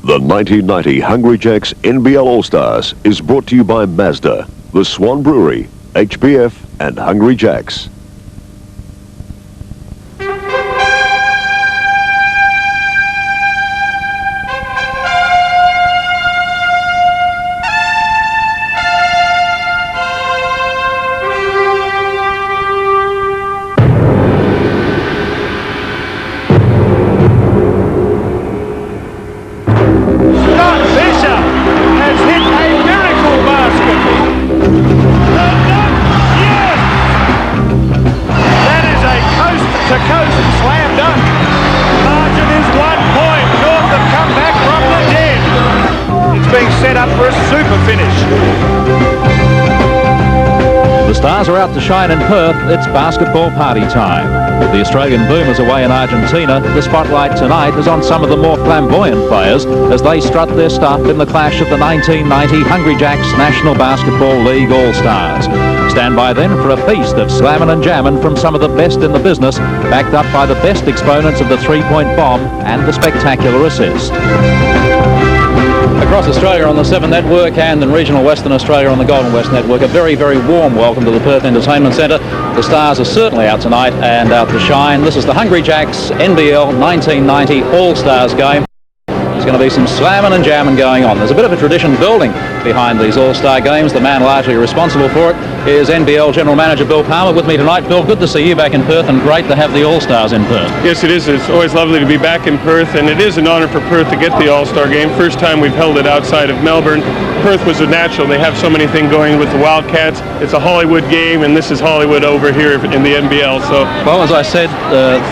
The 1990 Hungry Jacks NBL All-Stars is brought to you by Mazda, the Swan Brewery, HBF and Hungry Jacks. Set up for a super finish. The stars are out to shine in Perth. It's basketball party time. With the Australian Boomers away in Argentina, the spotlight tonight is on some of the more flamboyant players as they strut their stuff in the clash of the 1990 Hungry Jacks National Basketball League All-Stars. Stand by then for a feast of slammin' and jammin' from some of the best in the business, backed up by the best exponents of the three-point bomb and the spectacular assist. Across Australia on the 7 Network and in regional Western Australia on the Golden West Network, a very, very warm welcome to the Perth Entertainment Centre. The stars are certainly out tonight and out to shine. This is the Hungry Jacks NBL 1990 All-Stars game. There's going to be some slamming and jamming going on. There's a bit of a tradition building behind these All-Star games. The man largely responsible for it is NBL General Manager Bill Palmer. With me tonight, Bill, good to see you back in Perth and great to have the All-Stars in Perth. Yes, it is. It's always lovely to be back in Perth, and it is an honour for Perth to get the All-Star game. First time we've held it outside of Melbourne. Perth was a natural. They have so many things going with the Wildcats. It's a Hollywood game, and this is Hollywood over here in the NBL. So, well, as I said,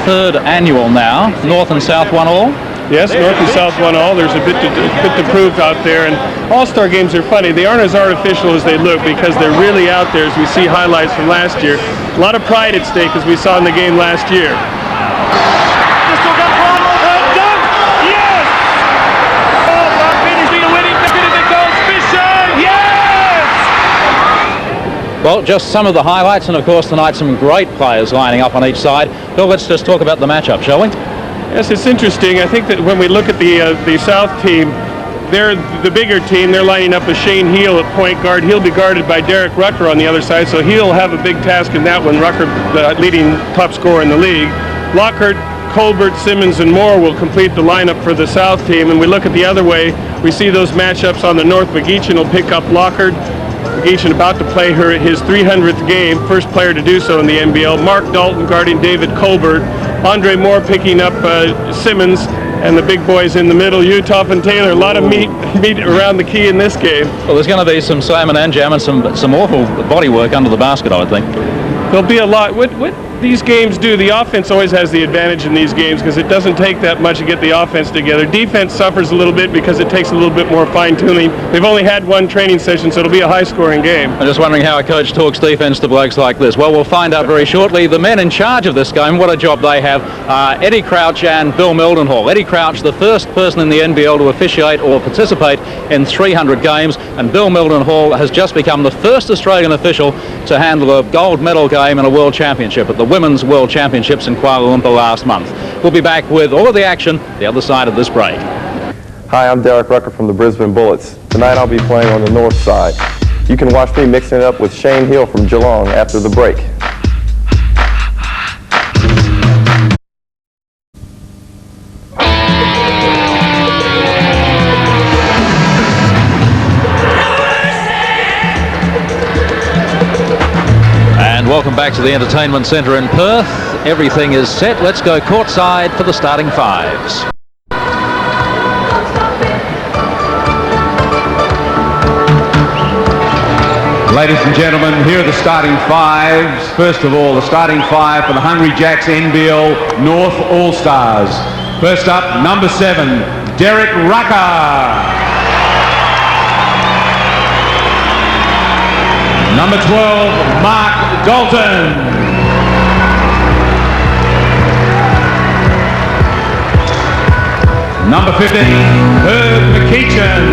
third annual now. North and South won all. Yes, North and South won all. There's a bit to prove out there, and All-Star games are funny. They aren't as artificial as they look because they're really out there, as we see highlights from last year. A lot of pride at stake, as we saw in the game last year. This will go for done. Yes! Oh, but finishing a winning definitive goal, Fisher. Yes! Well, just some of the highlights, and of course tonight some great players lining up on each side. Bill, let's just talk about the matchup, shall we? Yes, it's interesting. I think that when we look at the South team, they're the bigger team. They're lining up with Shane Heel at point guard. He'll be guarded by Derek Rucker on the other side, so he'll have a big task in that one. Rucker, the leading top scorer in the league. Lockhart, Colbert, Simmons, and Moore will complete the lineup for the South team. And we look at the other way, we see those matchups on the North. McGeechan will pick up Lockhart. McGeechan about to play his 300th game, first player to do so in the NBL. Mark Dalton guarding David Colbert. Andre Moore picking up Simmons, and the big boys in the middle, Utah and Taylor. A lot of meat around the key in this game. Well, there's going to be some slamming and jamming, some awful body work under the basket, I would think. There'll be a lot. What these games do, the offense always has the advantage in these games because it doesn't take that much to get the offense together. Defense suffers a little bit because it takes a little bit more fine-tuning. They've only had one training session, so it'll be a high-scoring game. I'm just wondering how a coach talks defense to blokes like this. Well, we'll find out very shortly. The men in charge of this game, what a job they have, Eddie Crouch and Bill Mildenhall. Eddie Crouch, the first person in the NBL to officiate or participate in 300 games, and Bill Mildenhall has just become the first Australian official to handle a gold medal game in a World Championship at the Women's World Championships in Kuala Lumpur last month. We'll be back with all of the action the other side of this break. Hi, I'm Derek Rucker from the Brisbane Bullets. Tonight I'll be playing on the north side. You can watch me mixing it up with Shane Hill from Geelong after the break. Welcome back to the Entertainment Centre in Perth. Everything is set. Let's go courtside for the starting fives. Ladies and gentlemen, here are the starting fives. First of all, the starting five for the Hungry Jacks NBL North All-Stars. First up, number 7, Derek Rucker. Number 12, Mark Dalton. Number 15, Herb McGeechan.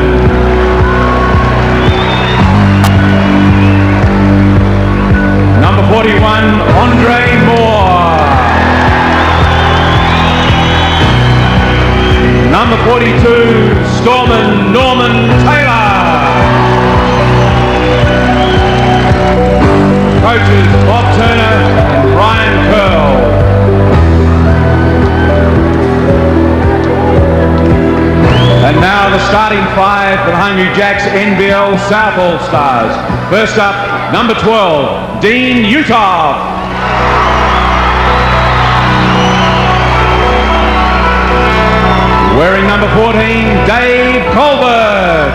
Number 41, Andre Moore. Number 42, Storman Norman Taylor. Coaches Bob Turner and Brian Curl. And now the starting five for the Hungry Jacks NBL South All-Stars. First up, number 12, Dean Utah. Wearing number 14, Dave Colbert.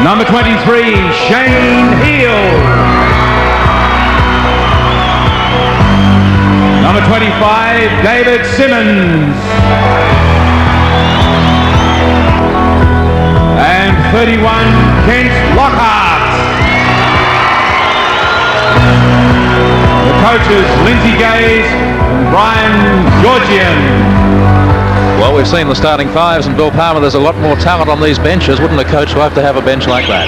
Number 23, Shane Hill. Number 25, David Simmons. And 31, Kent Lockhart. The coaches, Lindsay Gaze and Brian Georgian. Well, we've seen the starting fives, and Bill Palmer, there's a lot more talent on these benches. Wouldn't a coach love to have a bench like that?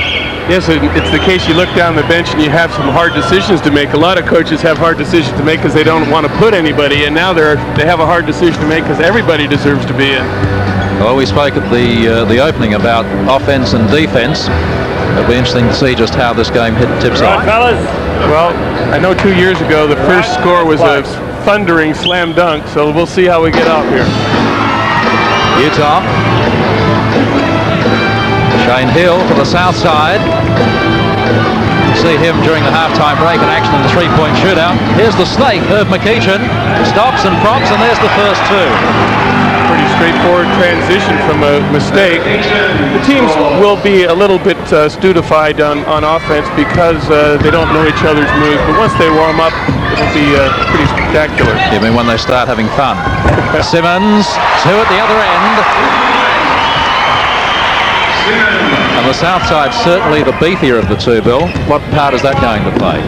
Yes, it's the case. You look down the bench and you have some hard decisions to make. A lot of coaches have hard decisions to make because they don't want to put anybody, and now they have a hard decision to make because everybody deserves to be in. Well, we spoke at the opening about offense and defense. It'll be interesting to see just how this game tips off. Fellas. Well, I know 2 years ago the first score was a thundering slam dunk, so we'll see how we get off here. Utah. Shane Hill to the south side. See him during the halftime break in action in the three-point shootout. Here's the snake, Herb McEachin. Stops and props, and there's the first two. Pretty straightforward transition from a mistake. The teams will be a little bit stupefied on offense because they don't know each other's moves, but once they warm up, it'll be pretty spectacular. You mean when they start having fun? Simmons, two at the other end. And the south side certainly the beefier of the two, Bill. What part is that going to play?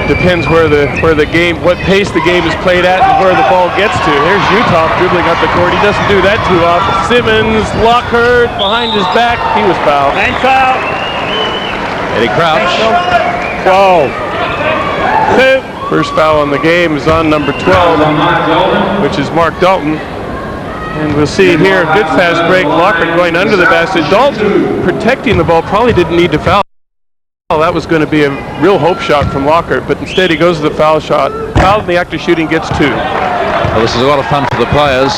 Depends where the game, what pace the game is played at and where the ball gets to. Here's Utah dribbling up the court. He doesn't do that too often. Simmons, Lockhart behind his back. He was fouled. And foul. Eddie Crouch. Whoa. First foul on the game is on number 12, which is Mark Dalton. And we'll see here, good fast break. Lockhart going under the basket. Dalton protecting the ball, probably didn't need to foul. That was going to be a real hope shot from Lockhart, but instead he goes to the foul shot. Foul in the act of shooting, gets two. Well, this is a lot of fun for the players,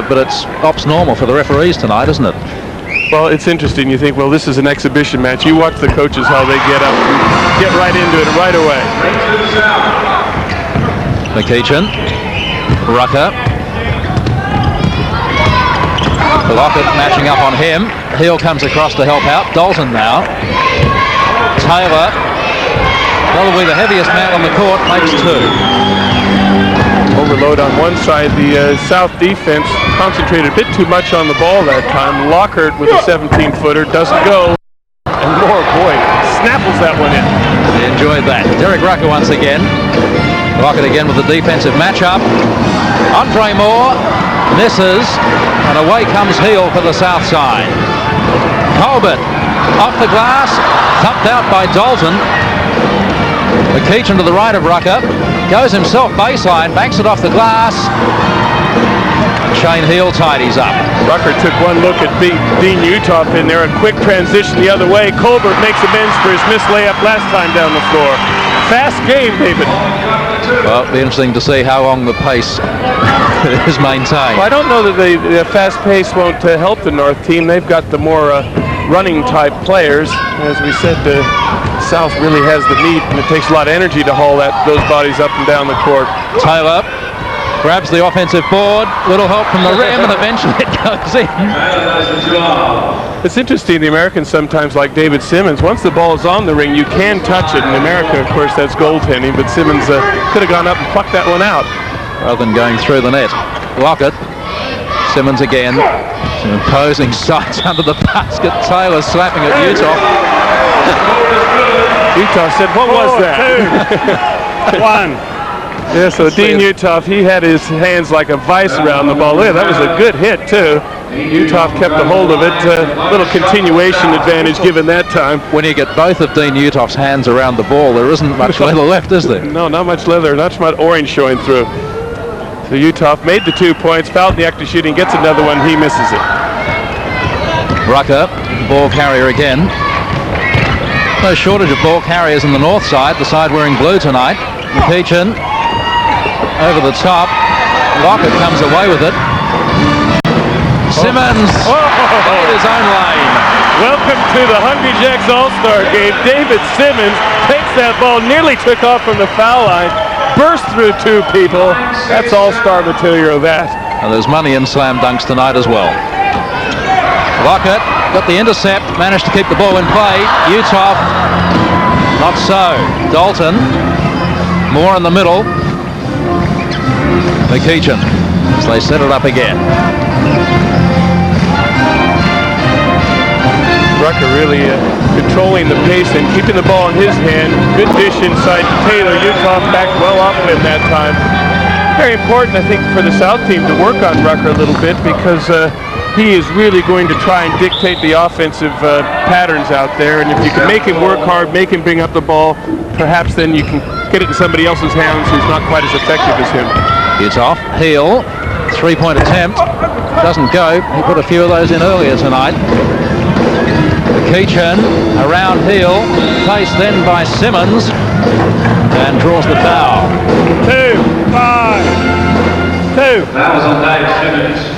but it's ops normal for the referees tonight, isn't it? Well, it's interesting. You think, well, this is an exhibition match. You watch the coaches, how they get up and get right into it right away. McEachin. Rucker. Lockhart matching up on him. Hill comes across to help out. Dalton now. Taylor, probably the heaviest man on the court, makes two. Overload on one side. The South defense concentrated a bit too much on the ball that time. Lockhart with a 17-footer doesn't go. And Moore, boy, snapples that one in. He enjoyed that. Derek Rucker once again. Lockhart again with the defensive matchup. Andre Moore misses, and away comes Hill for the south side. Colbert off the glass, thumped out by Dalton. McEachin to the right of Rucker, goes himself baseline, banks it off the glass. Shane Hill tidies up. Rucker took one look at Dean Utah in there, a quick transition the other way. Colbert makes amends for his missed layup last time down the floor. Fast game, David. Well, it'll be interesting to see how long the pace is maintained. Well, I don't know that the fast pace won't help the North team. They've got the more running type players. As we said, the South really has the meat, and it takes a lot of energy to haul those bodies up and down the court. Taylor grabs the offensive board, little help from the rim, and eventually it goes in. It's interesting, the Americans sometimes, like David Simmons, once the ball is on the ring, you can touch it. In America, of course, that's goaltending, but Simmons could have gone up and plucked that one out. Rather than going through the net. Lockhart, Simmons again, some imposing sights under the basket. Taylor slapping at Utah. Utah said, what was that? 2, 1. Yeah, so Dean Utah, he had his hands like a vice around the ball. Yeah, that was a good hit, too. Utah kept a hold of it. A little continuation advantage given that time. When you get both of Dean Utah's hands around the ball, there isn't much leather left, is there? No, not much leather. Not much orange showing through. So Utah made the 2 points, fouled the active shooting, gets another one, he misses it. Rucker, ball carrier again. No shortage of ball carriers on the north side, the side wearing blue tonight. McEachin over the top. Lockett comes away with it. Simmons in his own lane. Welcome to the Hungry Jacks All-Star game. David Simmons takes that ball, nearly took off from the foul line, burst through 2 people. That's all-star material, that. And there's money in slam dunks tonight as well. Lockett got the intercept, managed to keep the ball in play. Utah, not so. Dalton, more in the middle. McEachin, as they set it up again. Rucker really controlling the pace and keeping the ball in his hand. Good dish inside to Taylor. Utah backed well off of him that time. Very important, I think, for the South team to work on Rucker a little bit, because he is really going to try and dictate the offensive patterns out there. And if you can make him work hard, make him bring up the ball, perhaps then you can get it in somebody else's hands who's not quite as effective as him. Utah, Heel, 3-point attempt. Doesn't go. He put a few of those in earlier tonight. McEachin around Heel, paced then by Simmons, and draws the foul. 2.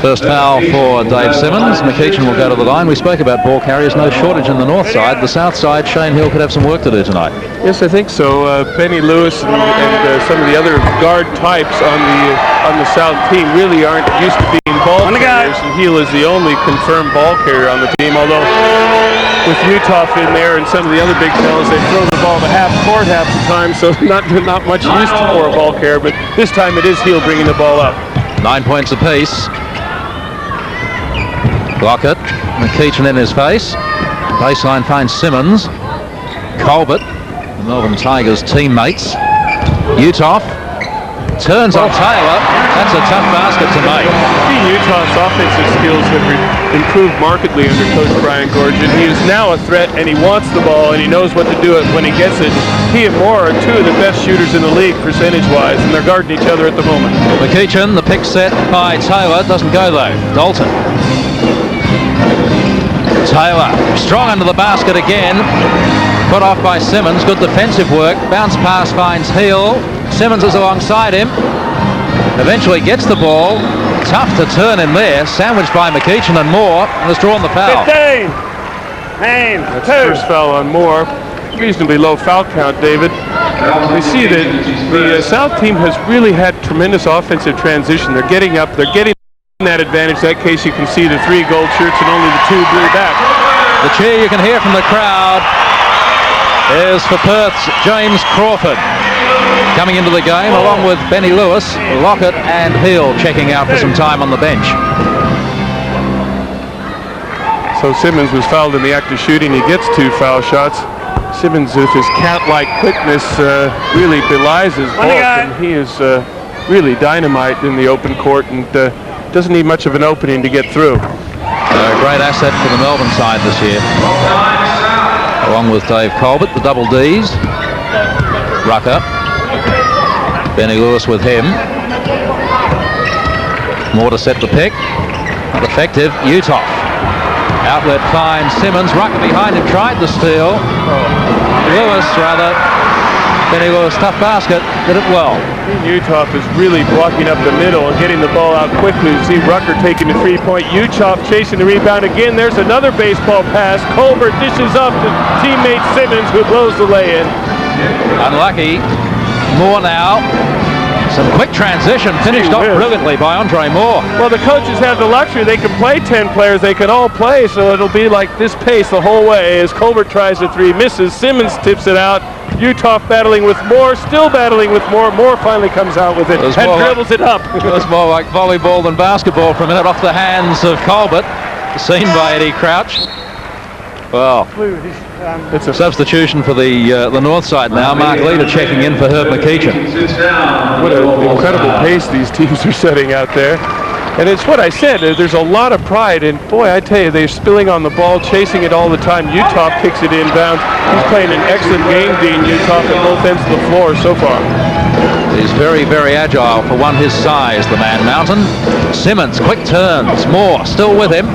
First foul for Dave Simmons. McEachin will go to the line. We spoke about ball carriers, no shortage in the north side. The south side, Shane Hill could have some work to do tonight. Yes, I think so. Benny Lewis and some of the other guard types on the South team really aren't used to being ball carriers, and Hill is the only confirmed ball carrier on the team, although with Utah in there and some of the other big fellas, they throw the ball to half court half the time, so not much used for a ball carrier, but this time it is Hill bringing the ball up. 9 points apiece. Lockett, McEachin in his face. Baseline finds Simmons. Colbert, the Melbourne Tigers teammates. Utah turns on Taylor. That's a tough basket to make. Utah's offensive skills have improved markedly under Coach Brian Gorgian. He is now a threat, and he wants the ball, and he knows what to do it when he gets it. He and Moore are 2 of the best shooters in the league percentage-wise, and they're guarding each other at the moment. McEachin, the pick set by Taylor, doesn't go though. Dalton. Taylor, strong under the basket again. Put off by Simmons. Good defensive work. Bounce pass finds Heel. Simmons is alongside him. Eventually gets the ball. Tough to turn in there. Sandwiched by McEachin and Moore. And has drawn the foul. 15. That's the first foul on Moore. Reasonably low foul count, David. We see that the South team has really had tremendous offensive transition. They're getting up. They're getting that advantage. In that case, you can see the 3 gold shirts and only the 2 blue back. The cheer you can hear from the crowd is for Perth's James Crawford. Coming into the game along with Benny Lewis, Lockett and Heel checking out for some time on the bench. So Simmons was fouled in the act of shooting. He gets 2 foul shots. Simmons, with his cat-like quickness, really belies his bulk, and he is really dynamite in the open court and doesn't need much of an opening to get through. A great asset for the Melbourne side this year. Along with Dave Colbert, the double Ds. Rucker. Benny Lewis with him. More to set the pick. Not effective. Utah. Outlet finds Simmons. Rucker behind him. Tried the steal. Lewis, rather. Benny Lewis, tough basket. Did it well. Utah is really blocking up the middle and getting the ball out quickly. You see Rucker taking the 3-point. Utah chasing the rebound again. There's another baseball pass. Colbert dishes off to teammate Simmons, who blows the lay-in. Unlucky. Moore now. Some quick transition, finished off brilliantly by Andre Moore. Well, the coaches have the luxury. They can play 10 players. They can all play, so it'll be like this pace the whole way as Colbert tries the 3, misses. Simmons tips it out. Utah battling with Moore, still battling with Moore. Moore finally comes out with it and dribbles it up. It was more like volleyball than basketball for a minute, off the hands of Colbert, seen by Eddie Crouch. Well, it's a substitution for the north side now. Mark Leader checking in for Herb McEachin. What an incredible pace these teams are setting out there. And it's what I said, there's a lot of pride, and boy, I tell you, they're spilling on the ball, chasing it all the time. Utah kicks it inbounds. He's playing an excellent game, Dean Utah, at both ends of the floor so far. He's very, very agile for one his size, the man Mountain. Simmons, quick turns. Moore still with him.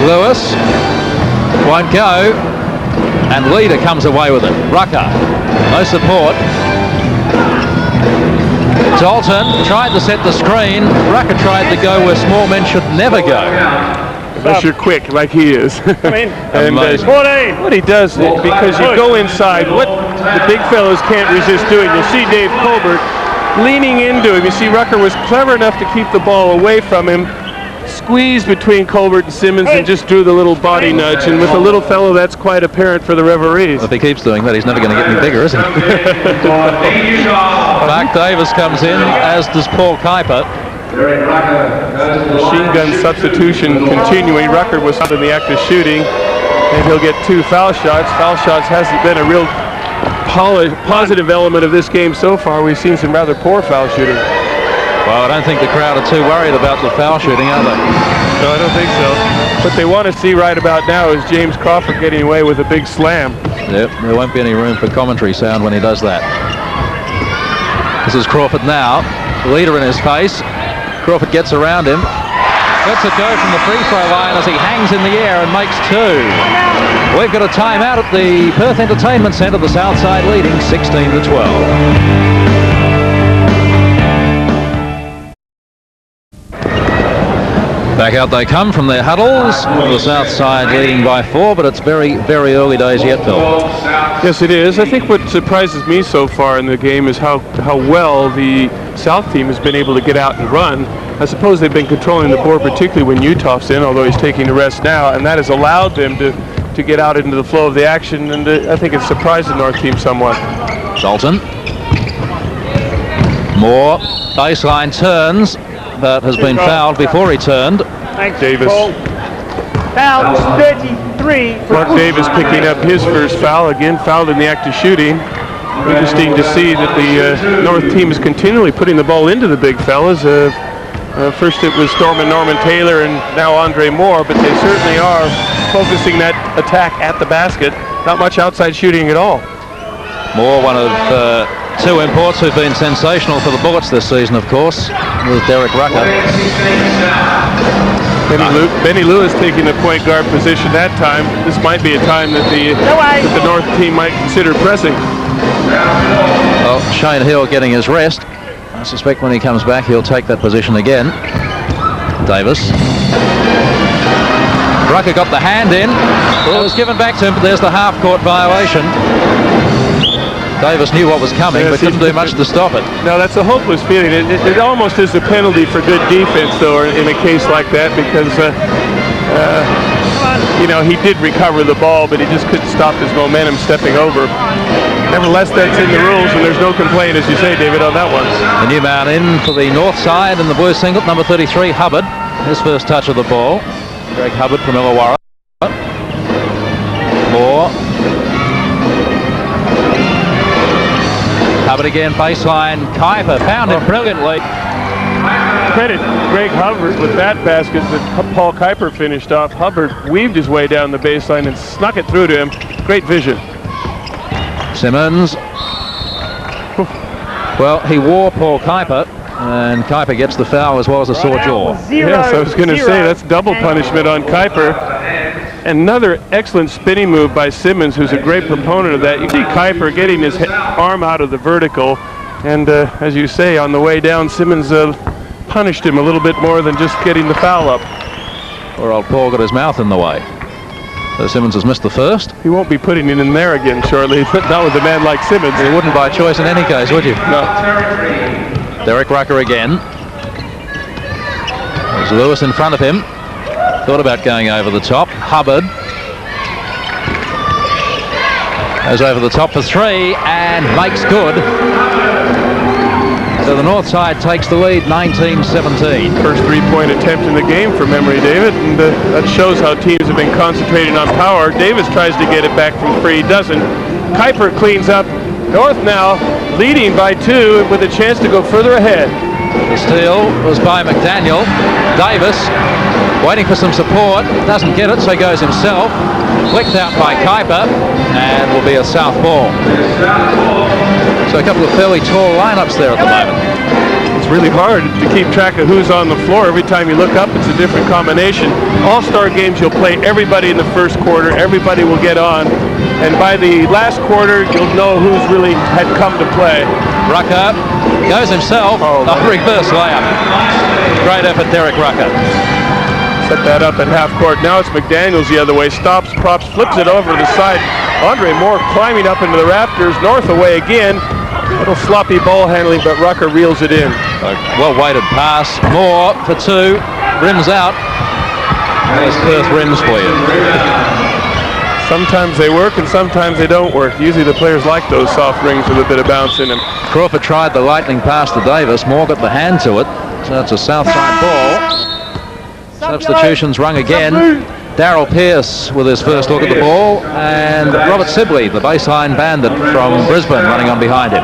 Lewis won't go. And Leader comes away with it. Rucker, no support. Dalton tried to set the screen. Rucker tried to go where small men should never go. Unless you're quick like he is. And 14. what he does, because you go inside, what the big fellows can't resist doing. You see Dave Colbert leaning into him. You see Rucker was clever enough to keep the ball away from him, squeezed between Colbert and Simmons, and just drew the little body nudge. And with a little fellow, that's quite apparent for the referees. If he keeps doing that, he's never going to get any bigger, is he? Mark Davis comes in, as does Paul Kuiper. Machine gun substitution continuing. Rucker was up in the act of shooting, and he'll get 2 foul shots. Foul shots hasn't been a real positive element of this game so far. We've seen some rather poor foul shooting. Well, I don't think the crowd are too worried about the foul shooting, are they? No, I don't think so. What they want to see right about now is James Crawford getting away with a big slam. Yep, there won't be any room for commentary sound when he does that. This is Crawford now, Leader in his face. Crawford gets around him. Lets it go from the free throw line as he hangs in the air and makes 2. We've got a timeout at the Perth Entertainment Centre, the South Side leading 16-12. Back out they come from their huddles. The South Side leading by 4, but it's very, very early days yet, Phil. Yes, it is. I think what surprises me so far in the game is how well the South team has been able to get out and run. I suppose they've been controlling the board, particularly when Utah's in, although he's taking a rest now, and that has allowed them to get out into the flow of the action, and I think it's surprised the North team somewhat. Dalton. Moore, baseline turns, but has been fouled before he turned. Thanks, Davis. Foul 33. Mark Davis picking up his first foul, again fouled in the act of shooting. Interesting to see that the North team is continually putting the ball into the big fellas. First it was Norman Taylor and now Andre Moore, but they certainly are focusing that attack at the basket. Not much outside shooting at all. Moore, one of 2 imports who've been sensational for the Bullets this season, of course, with Derek Rucker. Benny Lewis taking the point guard position that time. This might be a time that the North team might consider pressing. Well, Shane Hill getting his rest. I suspect when he comes back he'll take that position again. Davis. Rucker got the hand in. It was given back to him, but there's the half-court violation. Davis knew what was coming, but couldn't do much to stop it. No, that's a hopeless feeling. It almost is a penalty for good defense, though, in a case like that, because he did recover the ball, but he just couldn't stop his momentum stepping over. Nevertheless, that's in the rules, and there's no complaint, as you say, David, on that one. The new man in for the North Side in the blue singlet, number 33, Hubbard. His first touch of the ball. Greg Hubbard from Illawarra. Moore. Hubbard again, baseline. Kuiper found it brilliantly. Credit Greg Hubbard with that basket that Paul Kuiper finished off. Hubbard weaved his way down the baseline and snuck it through to him. Great vision. Simmons. Well, he wore Paul Kuiper, and Kuiper gets the foul as well as a sore jaw. Yes, I was going to say that's double punishment on Kuiper. Another excellent spinning move by Simmons, who's a great proponent of that. You see Kuiper getting his arm out of the vertical, and as you say, on the way down, Simmons punished him a little bit more than just getting the foul up. Poor old Paul got his mouth in the way. So Simmons has missed the first. He won't be putting it in there again shortly, but not with a man like Simmons. You wouldn't by choice in any case, would you? No. Derek Rucker again. There's Lewis in front of him. Thought about going over the top. Hubbard goes over the top for 3 and makes good. So the North Side takes the lead, 19-17. First 3-point attempt in the game from memory, David, and that shows how teams have been concentrating on power. Davis tries to get it back from 3, doesn't. Kuiper cleans up. North now leading by 2 with a chance to go further ahead. The steal was by McDaniel. Davis waiting for some support, doesn't get it, so he goes himself. Flicked out by Kuiper, and will be a south ball. So a couple of fairly tall lineups there at the moment. It's really hard to keep track of who's on the floor. Every time you look up, it's a different combination. All-star games, you'll play everybody in the first quarter. Everybody will get on. And by the last quarter, you'll know who's really had come to play. Rucker goes himself. Reverse layup. Great effort, Derek Rucker. Set that up at half court. Now it's McDaniels the other way. Stops, props, flips it over to the side. Andre Moore climbing up into the rafters. North away again. Little sloppy ball handling, but Rucker reels it in. Well-weighted pass. Moore for two. Rims out. There's Perth rims for you. Sometimes they work and sometimes they don't work. Usually the players like those soft rings with a bit of bounce in them. Crawford tried the lightning pass to Davis. Moore got the hand to it. So it's a south side ball. Substitutions rung again. Darryl Pearce with his first look at the ball, and Robert Sibley, the baseline bandit from Brisbane, running on behind him.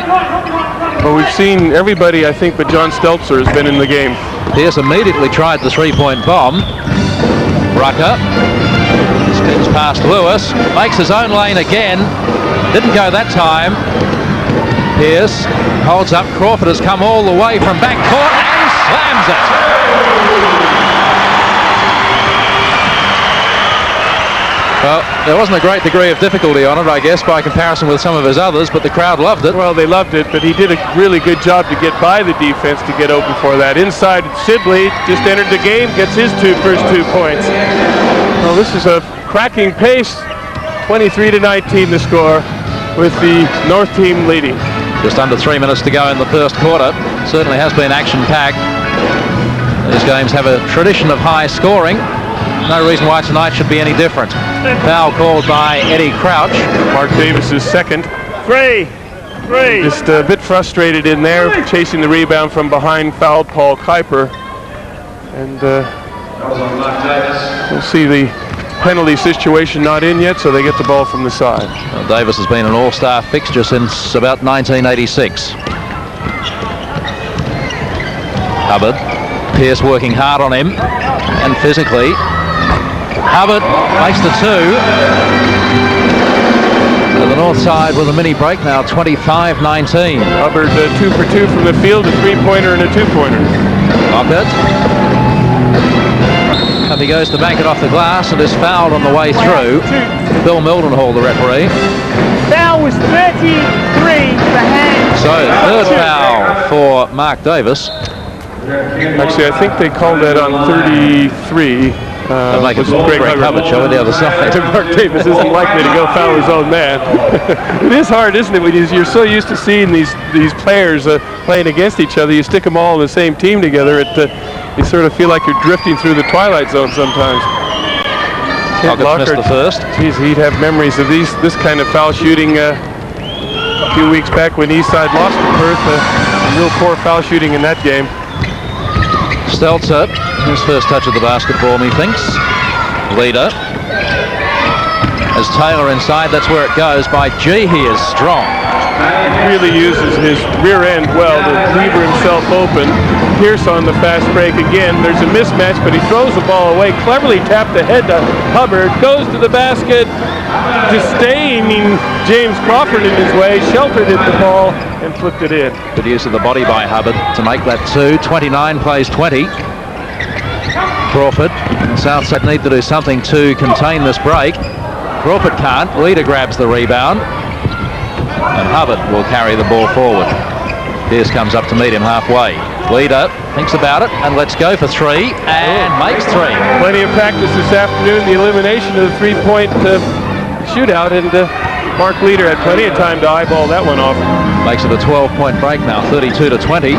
Well, we've seen everybody, I think, but John Stelzer has been in the game. Pearce immediately tried the three-point bomb. Rucker spins past Lewis, makes his own lane again. Didn't go that time. Pearce holds up. Crawford has come all the way from backcourt and slams it. Well, there wasn't a great degree of difficulty on it, I guess, by comparison with some of his others, but the crowd loved it. Well, they loved it, but he did a really good job to get by the defense to get open for that. Inside, Sibley just entered the game, gets his first 2 points. Well, this is a cracking pace. 23-19 the score, with the North team leading. Just under 3 minutes to go in the first quarter. Certainly has been action-packed. These games have a tradition of high scoring. No reason why tonight should be any different. Foul called by Eddie Crouch. Mark Davis's second. Three. Just a bit frustrated in there, chasing the rebound from behind, fouled Paul Kuiper. And we'll see the penalty situation not in yet, so they get the ball from the side. Well, Davis has been an all-star fixture since about 1986. Hubbard. Pearce working hard on him, and physically. Hubbard makes the two. So the north side with a mini break now, 25-19. Hubbard 2 for 2 from the field, a three-pointer and a two-pointer. Lockett. And he goes to bank it off the glass and is fouled on the way through. Bill Mildenhall, the referee. Foul was 33 for hand. So third foul for Mark Davis. Actually, I think they called that on 33. They'll make it Greg Hubbard show on the other side. Mark Davis isn't likely to go foul his own man. It is hard, isn't it, when you're so used to seeing these players playing against each other. You stick them all on the same team together. You sort of feel like you're drifting through the twilight zone sometimes. Lockett missed the first. Geez, he'd have memories of this kind of foul shooting a few weeks back when Eastside lost to Perth. Real poor foul shooting in that game. Stelzer, his first touch of the basketball, methinks. Leader. As Taylor inside, that's where it goes. By G, he is strong. He really uses his rear end well to lever himself open. Pierce on the fast break again. There's a mismatch, but he throws the ball away. Cleverly tapped ahead to Hubbard. Goes to the basket. Disdaining James Crawford in his way. Sheltered at the ball and flipped it in. Good use of the body by Hubbard to make that two. 29 plays 20. Crawford. Southside need to do something to contain this break. Crawford can't. Leader grabs the rebound. And Hubbard will carry the ball forward. Pearce comes up to meet him halfway. Leader thinks about it and lets go for three and makes three. Plenty of practice this afternoon. The elimination of the three-point shootout, and Mark Leader had plenty of time to eyeball that one off. Makes it a 12-point break now, 32-20.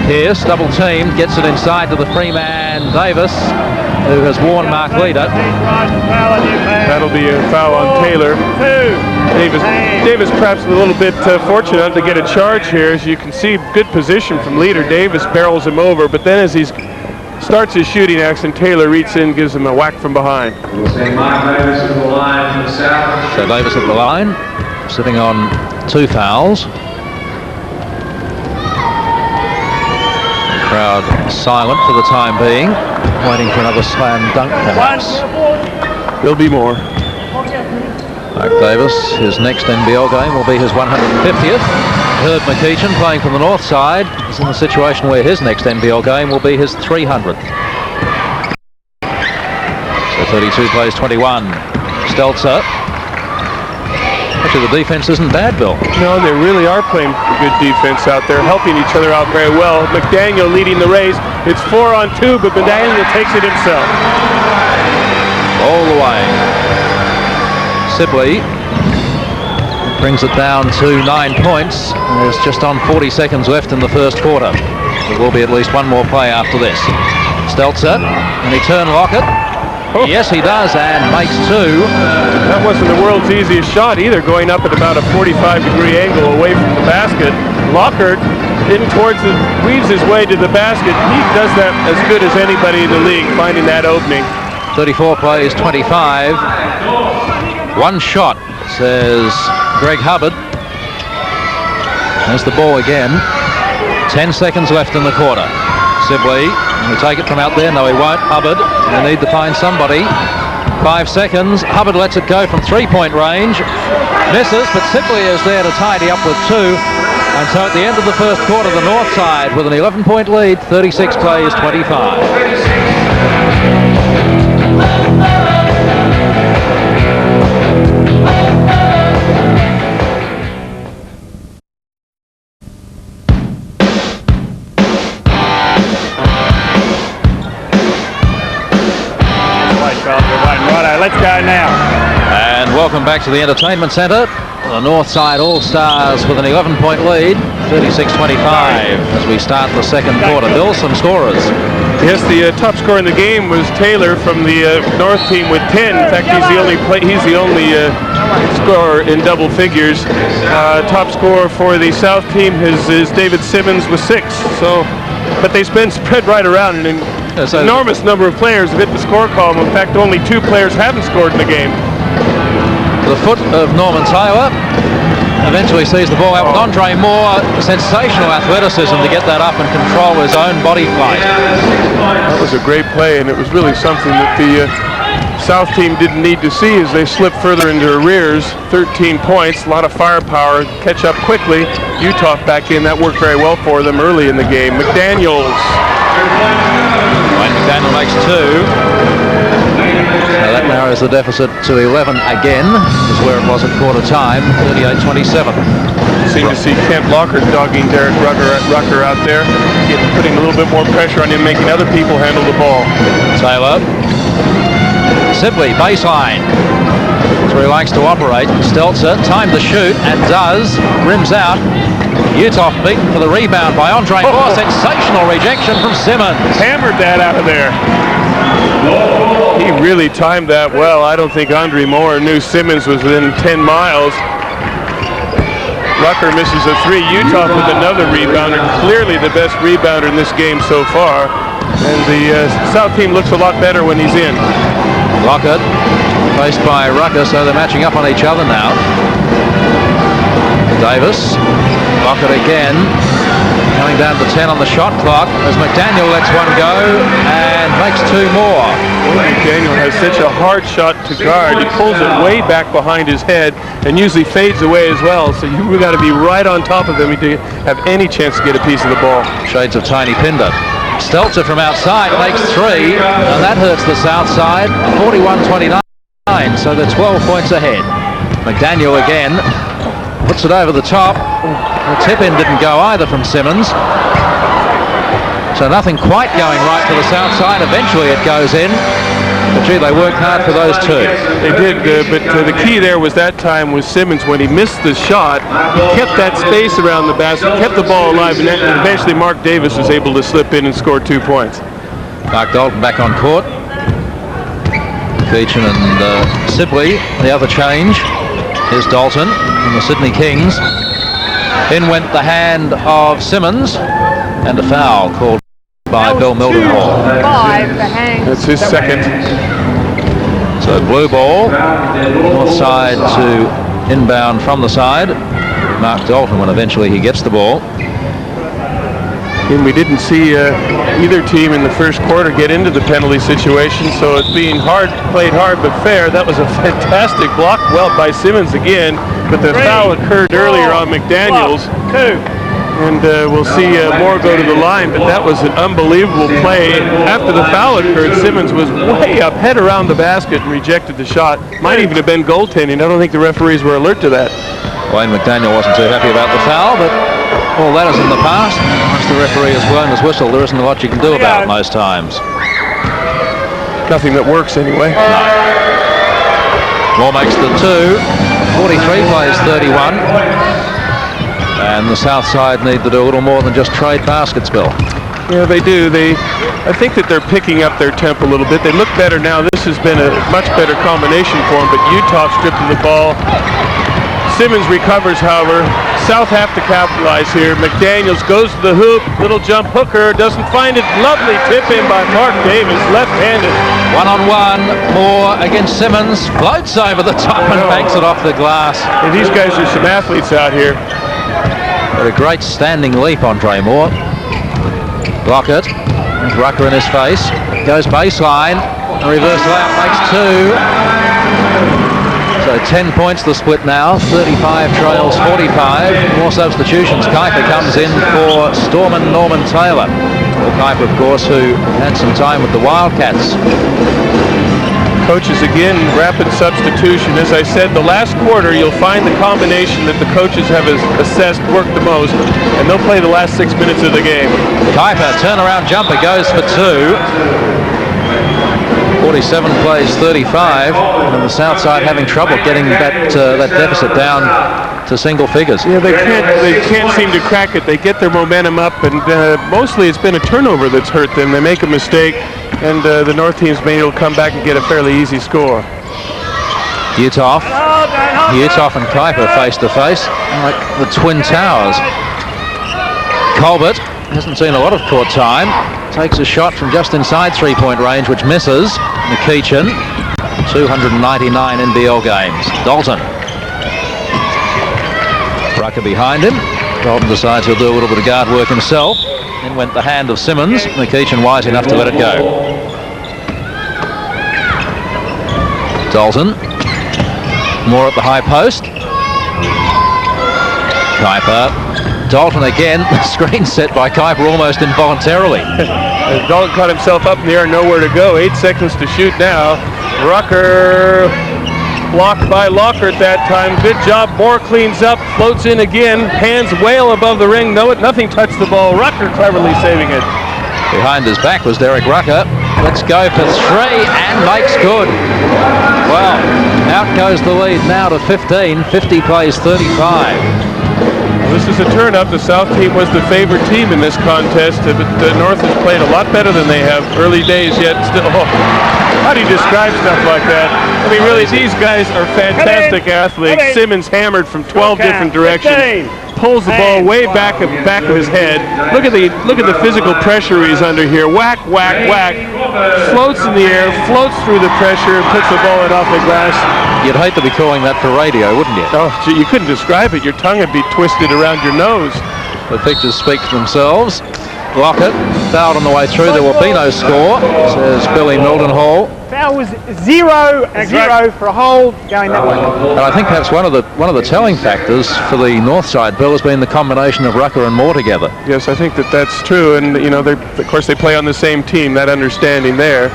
Pearce, double teamed, gets it inside to the free man Davis, who has warned Mark Leader. That'll be a foul on Taylor. Davis perhaps a little bit fortunate to get a charge here. As you can see, good position from Leader. Davis barrels him over, but then as he starts his shooting action, Taylor reaches in, gives him a whack from behind. So Davis at the line, sitting on 2 fouls. Crowd silent for the time being, waiting for another slam dunk perhaps. There'll be more. Mark Davis, his next NBL game will be his 150th. Herb McEachin, playing from the north side, is in the situation where his next NBL game will be his 300th. So 32 plays 21. Stelzer. Actually, the defense isn't bad, Bill. No, they really are playing good defense out there, helping each other out very well. McDaniel leading the race. It's 4-on-2, but McDaniel takes it himself. All the way. Sibley brings it down to 9 points. There's just on 40 seconds left in the first quarter. There will be at least one more play after this. Stelzer, and he turn Lockett. Oh. Yes, he does, and makes two. That wasn't the world's easiest shot either, going up at about a 45-degree angle away from the basket. Lockett in towards the, weaves his way to the basket. He does that as good as anybody in the league, finding that opening. 34 plays 25. One shot, says Greg Hubbard. There's the ball again. 10 seconds left in the quarter. Sibley, will take it from out there. No, he won't. Hubbard, they need to find somebody. 5 seconds. Hubbard lets it go from three-point range. Misses, but Sibley is there to tidy up with two. And so at the end of the first quarter, the north side with an 11-point lead, 36 plays 25. Let's go now. And welcome back to the Entertainment Centre. The Northside All-Stars with an 11-point lead, 36-25 as we start the second quarter. Bill, some scorers. Yes, the top scorer in the game was Taylor from the North team with 10. In fact, he's the only scorer in double figures. Top scorer for the South team is David Simmons with 6. So, but they've been spread right around, and an enormous number of players have hit the score column. In fact, only 2 players haven't scored in the game. The foot of Norman Taylor eventually sees the ball out with Andre Moore. Sensational athleticism to get that up and control his own body flight. That was a great play, and it was really something that the South team didn't need to see as they slipped further into arrears. 13 points, a lot of firepower, catch up quickly. Utah back in. That worked very well for them early in the game. McDaniels. Wayne McDaniel makes 2. Now that narrows the deficit to 11 again, is where it was at quarter time, 38-27. Seem to see Kent Lockhart dogging Derek Rucker out there, putting a little bit more pressure on him, making other people handle the ball. Taylor. Sibley, baseline. That's where he likes to operate. Stelzer, time to shoot, and does. Rims out. Utah beaten for the rebound by Andre Moore. Sensational rejection from Simmons. Hammered that out of there. He really timed that well. I don't think Andre Moore knew Simmons was within 10 miles. Rucker misses a 3. Utah with another rebounder. Clearly the best rebounder in this game so far. And the South team looks a lot better when he's in. Lockett faced by Rucker, so they're matching up on each other now. Davis. Lockett again. Coming down to 10 on the shot clock as McDaniel lets one go and makes 2 more. McDaniel has such a hard shot to guard. He pulls it way back behind his head and usually fades away as well. So you've got to be right on top of him to have any chance to get a piece of the ball. Shades of Tiny Pinder. Stelzer from outside makes 3, and that hurts the South side. 41-29, so they're 12 points ahead. McDaniel again puts it over the top. The tip-in didn't go either from Simmons. So nothing quite going right for the South side. Eventually it goes in. But gee, they worked hard for those 2. They did, but the key there was that time was Simmons when he missed the shot. He kept that space around the basket, kept the ball alive, and eventually Mark Davis was able to slip in and score 2 points. Mark Dalton back on court. Keachin and Sibley, the other change. Here's Dalton from the Sydney Kings. In went the hand of Simmons, and a foul called by Bill Mildenhall. 5, the hang. That's his second. So blue ball, north side to inbound from the side. Mark Dalton when eventually he gets the ball. And we didn't see either team in the first quarter get into the penalty situation, so it's being played hard but fair. That was a fantastic block, well, by Simmons again, but the foul occurred earlier on McDaniels. And we'll see Moore go to the line, but that was an unbelievable play. After the foul occurred, Simmons was way up, head around the basket, and rejected the shot. Might even have been goaltending. I don't think the referees were alert to that. Wayne McDaniel wasn't too happy about the foul, but all that is in the past. Once the referee has blown his whistle, there isn't a lot you can do about it most times. Nothing that works anyway. No. Moore makes the 2. 43 plays 31. And the South Side need to do a little more than just trade baskets, Bill. Yeah, they do. I think that they're picking up their tempo a little bit. They look better now. This has been a much better combination for them, but Utah stripped of the ball. Simmons recovers, however. South have to capitalize here. McDaniels goes to the hoop. Little jump hooker. Doesn't find it. Lovely tip in by Mark Davis, left-handed. One-on-one. Moore against Simmons. Floats over the top and banks it off the glass. And these guys are some athletes out here. But a great standing leap, Andre Moore. Block it. Rucker in his face. Goes baseline. A reverse layup makes 2. So 10 points the split now. 35 trails 45. More substitutions. Kuiper comes in for Storman Norman Taylor. Well, Kuiper, of course, who had some time with the Wildcats. Coaches again, rapid substitution. As I said, the last quarter you'll find the combination that the coaches have assessed worked the most, and they'll play the last 6 minutes of the game. Kuiper, turnaround jumper, goes for 2. 47 plays 35, and the South Side having trouble getting that deficit down to single figures. Yeah, they can't seem to crack it. They get their momentum up, and mostly it's been a turnover that's hurt them. They make a mistake, and the North team's been able to come back and get a fairly easy score. Uthoff and Kuiper face to face, like the Twin Towers. Colbert hasn't seen a lot of court time. Takes a shot from just inside three-point range, which misses. McKeechin, 299 NBL games. Dalton. Rucker behind him. Dalton decides he'll do a little bit of guard work himself. In went the hand of Simmons. McKeechin wise enough to let it go. Dalton. Moore at the high post. Kuiper. Dalton again. The screen set by Kuiper almost involuntarily. Dalton caught himself up in the air, nowhere to go. 8 seconds to shoot now. Rucker blocked by Lockhart that time. Good job. Moore cleans up, floats in again. Hands wail above the ring. Nothing touched the ball. Rucker cleverly saving it. Behind his back was Derek Rucker. Let's go for 3 and makes good. Well, out goes the lead now to 15. 50 plays 35. This is a turn-up. The South team was the favorite team in this contest, but the North has played a lot better than they have. Early days yet still. Oh, how do you describe stuff like that? I mean, really, these guys are fantastic athletes. Simmons hammered from 12 different directions. Pulls the ball way back of his head. Look at the physical pressure he's under here. Whack, whack, whack. Floats in the air, floats through the pressure, and puts the ball in off the glass. You'd hate to be calling that for radio, wouldn't you? Oh, gee, you couldn't describe it. Your tongue would be twisted around your nose. The pictures speak for themselves. Lockett fouled on the way through. There will be no score, says Billy Mildenhall. Foul was 0-0 for a hold going that way. And I think perhaps one of the telling factors for the North Side, Bill, has been the combination of Rucker and Moore together. Yes, I think that's true. And you know, of course, they play on the same team. That understanding there.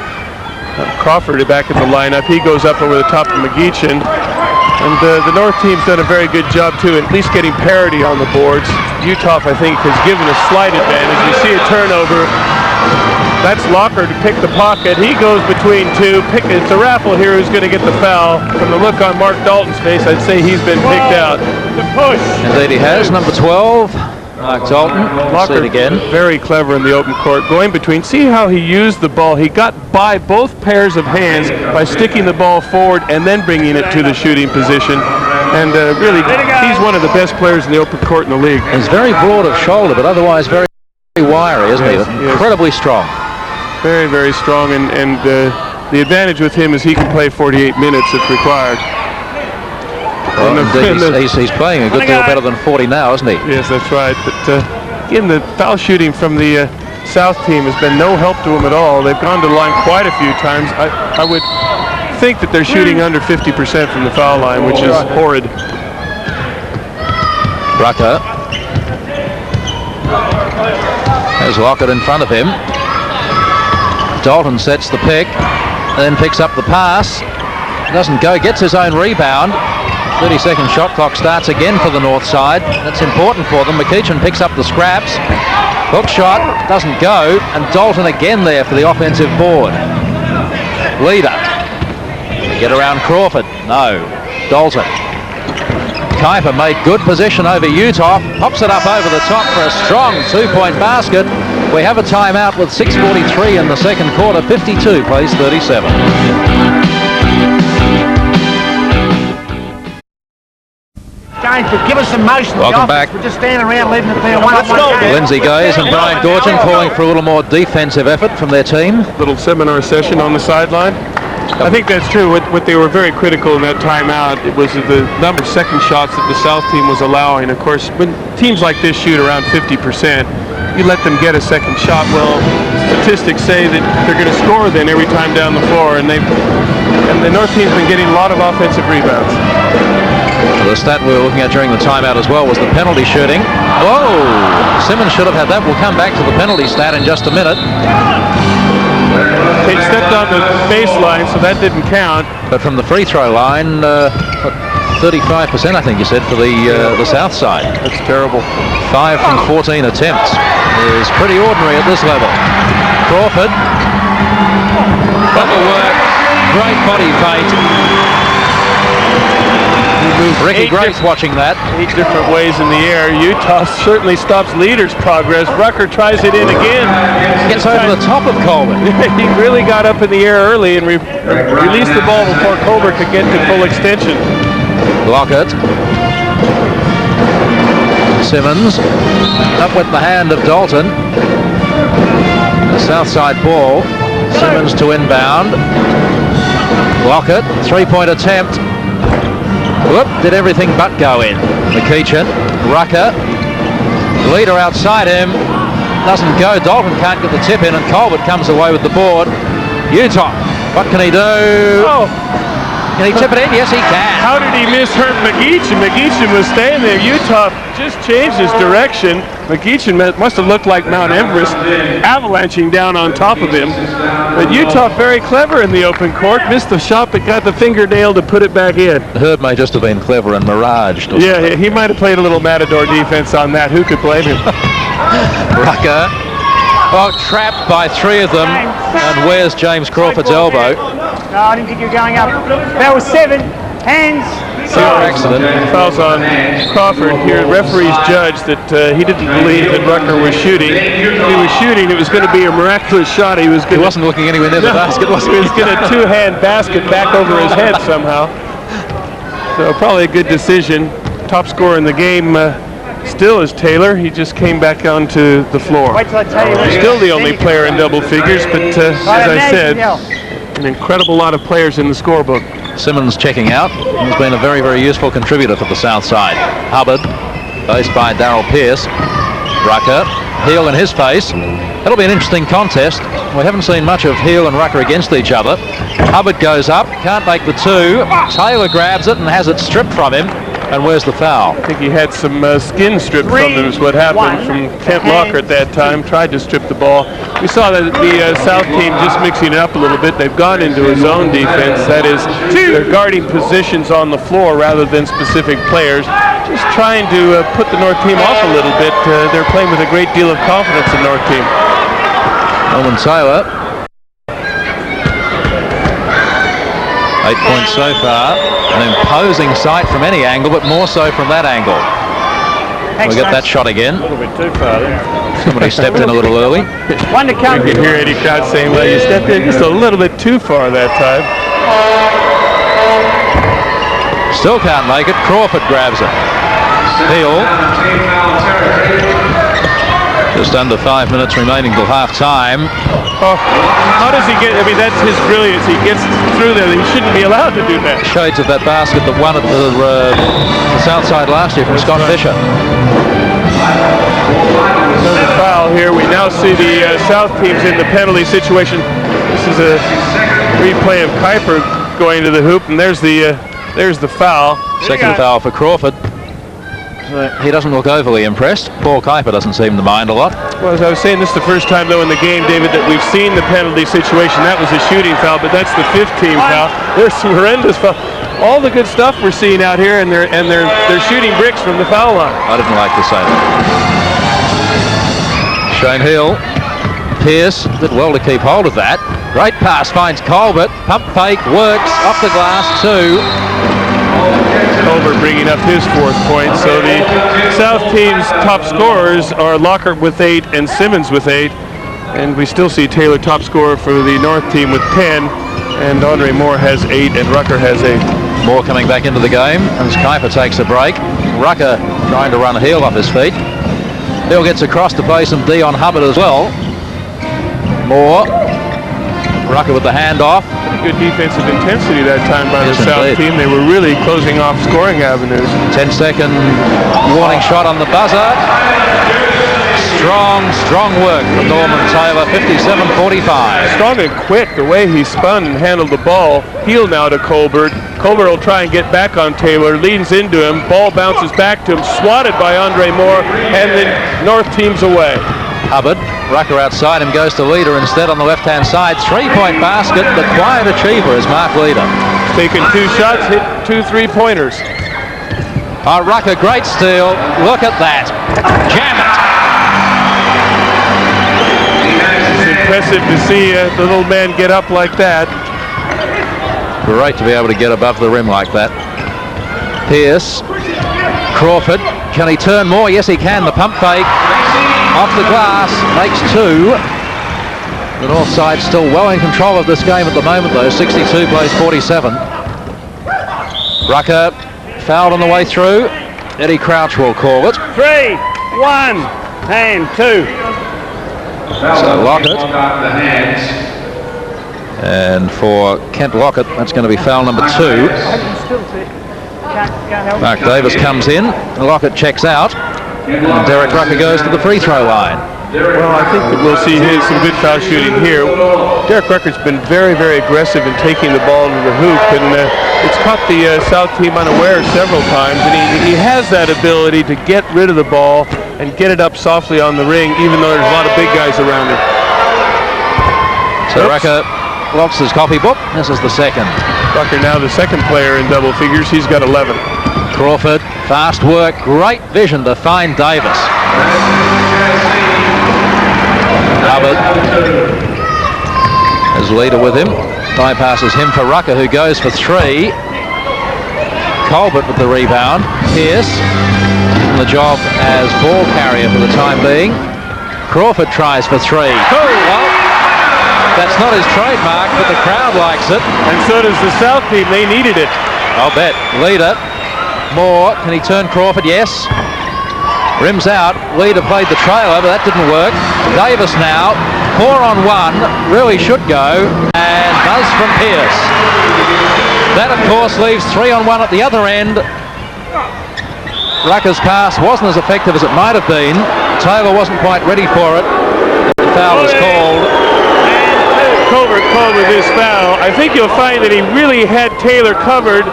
Crawford back in the lineup. He goes up over the top of McGeechin. And the North team's done a very good job, too, at least getting parity on the boards. Uthoff, I think, has given a slight advantage. You see a turnover. That's Locker to pick the pocket. He goes between two. It's a raffle here who's going to get the foul. From the look on Mark Dalton's face, I'd say he's been picked out. The push. Indeed he has. Number 12. Mark Dalton. Locker, see it again. Very clever in the open court. Going between. See how he used the ball. He got by both pairs of hands by sticking the ball forward and then bringing it to the shooting position. And really, he's one of the best players in the open court in the league. He's very broad of shoulder, but otherwise very wiry, isn't he? Incredibly strong. Very, very strong. And the advantage with him is he can play 48 minutes if required. Well, he's playing a good deal better than 40 now, isn't he? Yes, that's right. But again, the foul shooting from the South team has been no help to them at all. They've gone to the line quite a few times. I would think that they're shooting under 50% from the foul line, which is horrid. Rucker has Lockett in front of him. Dalton sets the pick, then picks up the pass. Doesn't go, gets his own rebound. 30-second shot clock starts again for the north side. That's important for them. McEachin picks up the scraps. Hook shot doesn't go, and Dalton again there for the offensive board. Leader. Get around Crawford. No. Dalton. Kuiper made good position over Utah. Pops it up over the top for a strong two-point basket. We have a timeout with 6:43 in the second quarter. 52 plays 37. James, but give us some motion. Welcome back. We're just standing around leaving it there. Lindsay Gaze and Brian Gorgon calling for a little more defensive effort from their team. Little seminar session on the sideline. I think that's true. What they were very critical in that timeout, it was the number of second shots that the South team was allowing. Of course, when teams like this shoot around 50%, you let them get a second shot. Well, statistics say that they're going to score then every time down the floor, and the North team's been getting a lot of offensive rebounds. The stat we were looking at during the timeout as well was the penalty shooting. Whoa! Simmons should have had that. We'll come back to the penalty stat in just a minute. They stepped on the baseline, so that didn't count. But from the free throw line, 35%, I think you said, for the South side. That's terrible. 5 from 14 attempts is pretty ordinary at this level. Crawford. Bubble work. Great body fate. Ricky Grace watching that. 8 different ways in the air. Utah certainly stops leader's progress. Rucker tries it in again. Gets over the top of Colbert. He really got up in the air early and released the ball before Colbert could get to full extension. Lockett. Simmons up with the hand of Dalton. The south side ball. Simmons to inbound. Lockett, three-point attempt. Whoop, did everything but go in. McEachin, Rucker, leader outside him, doesn't go. Dalton can't get the tip in, and Colbert comes away with the board. Utah, what can he do? Oh. Can he tip it in? Yes, he can. How did he misheard McEachin? McEachin was staying there. Utah just changed his direction. McEachin must have looked like Mount Everest avalanching down on top of him. But Utah very clever in the open court. Missed the shot, but got the fingernail to put it back in. Herb may just have been clever and miraged. Yeah, he might have played a little Matador defense on that. Who could blame him? Rucker. Oh, trapped by three of them. And where's James Crawford's elbow? No, I didn't think you were going up. That was 7. Hands. Accident. Fouls on Crawford here. Referees judged that he didn't believe that Rucker was shooting. If he was shooting, it was going to be a miraculous shot. He wasn't looking anywhere near the basket, was he? He was going to two-hand basket back over his head somehow. So probably a good decision. Top scorer in the game still is Taylor. He just came back onto the floor. Wait till I tell you what. Still the only player in double figures, but as I said, an incredible lot of players in the scorebook. Simmons checking out. He's been a very, very useful contributor for the south side. Hubbard, faced by Darrell Pierce. Rucker, Heel in his face. That'll be an interesting contest. We haven't seen much of Heel and Rucker against each other. Hubbard goes up, can't make the two. Taylor grabs it and has it stripped from him. And where's the foul? I think he had some skin stripped from him is what happened from Kent Locker at that time. Tried to strip the ball. We saw that the South team just mixing it up a little bit. They've gone into a zone defense. That is, they're guarding positions on the floor rather than specific players. Just trying to put the North team off a little bit. They're playing with a great deal of confidence in North team. Norman Taylor. 8 points so far. An imposing sight from any angle, but more so from that angle. We get that shot again. A little bit too far there. Somebody stepped in a little early. One to count. You can hear Eddie Kraut saying, well, you stepped in just a little bit too far that time. Still can't make it. Crawford grabs it. Heel. Just under 5 minutes remaining till half time. Oh, how does he get? I mean, that's his brilliance. He gets through there. He shouldn't be allowed to do that. Shades of that basket that won at the south side last year from Scott Fisher. Another foul here. We now see the South teams in the penalty situation. This is a replay of Kuiper going to the hoop, and there's the foul. Second foul for Crawford. He doesn't look overly impressed. Paul Kuiper doesn't seem to mind a lot. Well, as I was saying, this is the first time, though, in the game, David, that we've seen the penalty situation. That was a shooting foul, but that's the 5th team foul. There's some horrendous foul. All the good stuff we're seeing out here, and they're shooting bricks from the foul line. I didn't like to say that. Shane Hill. Pierce did well to keep hold of that. Great pass, finds Colbert. Pump fake, works, off the glass, 2. Colbert bringing up his 4th point. So the South team's top scorers are Lockhart with 8 and Simmons with 8. And we still see Taylor top scorer for the North team with 10. And Andre Moore has 8 and Rucker has 8. Moore coming back into the game as Kuiper takes a break. Rucker trying to run Hill off his feet. Hill gets across to play some D on Hubbard as well. Moore. Rucker with the handoff. Good defensive intensity that time by the South team. They were really closing off scoring avenues. 10-second warning shot on the buzzer. Strong work from Norman Taylor, 57-45. Strong and quick, the way he spun and handled the ball. Heel now to Colbert. Colbert will try and get back on Taylor, leans into him, ball bounces back to him, swatted by Andre Moore, and the North team's away. Hubbard, Rucker outside him, goes to Leader instead on the left-hand side. 3-point basket, the quiet achiever is Mark Leader. Taking 2 shots, hit 2 3-pointers. Oh, Rucker, great steal. Look at that. Jam it. It's impressive to see the little man get up like that. Great to be able to get above the rim like that. Pierce, Crawford, can he turn more? Yes, he can. The pump fake. Off the glass, makes 2. The North side still well in control of this game at the moment, though. 62 plays 47. Rucker fouled on the way through. Eddie Crouch will call it. 3, 1, and 2. So Lockett. And for Kent Lockett, that's going to be foul number 2. Mark Davis comes in. Lockett checks out. And Derek Rucker goes to the free throw line. Well, I think that we'll see some good foul shooting here. Derek Rucker's been very, very aggressive in taking the ball to the hoop, and it's caught the South team unaware several times, and he has that ability to get rid of the ball and get it up softly on the ring, even though there's a lot of big guys around him. So Rucker locks his copybook. This is the second. Rucker now the second player in double figures. He's got 11. Crawford, fast work, great vision to find Davis. Hubbard is Leader with him. Bypasses him for Rucker, who goes for 3. Colbert with the rebound. Pierce in the job as ball carrier for the time being. Crawford tries for 3. Well, that's not his trademark, but the crowd likes it. And so does the South team. They needed it. I'll bet. Leader. Moore, can he turn Crawford? Yes. Rims out. Leader played the trailer, but that didn't work. Davis now. 4 on 1. Really should go. And buzz from Pierce. That, of course, leaves 3 on 1 at the other end. Rucker's pass wasn't as effective as it might have been. Taylor wasn't quite ready for it. The foul was called. Colbert called with his foul. I think you'll find that he really had Taylor covered.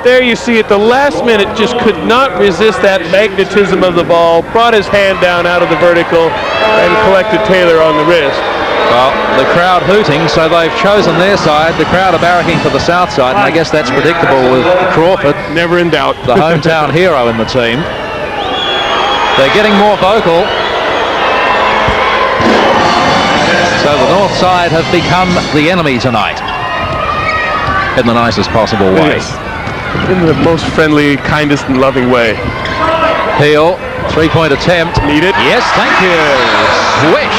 There you see at the last minute just could not resist that magnetism of the ball, brought his hand down out of the vertical and collected Taylor on the wrist. Well, the crowd hooting, so they've chosen their side. The crowd are barracking for the South side, and I guess that's predictable with Crawford. Never in doubt. The hometown hero in the team. They're getting more vocal. So the North side have become the enemy tonight. In the nicest possible way. Yes. In the most friendly, kindest, and loving way. Heel, 3-point attempt. Need it? Yes, thank you. Swish.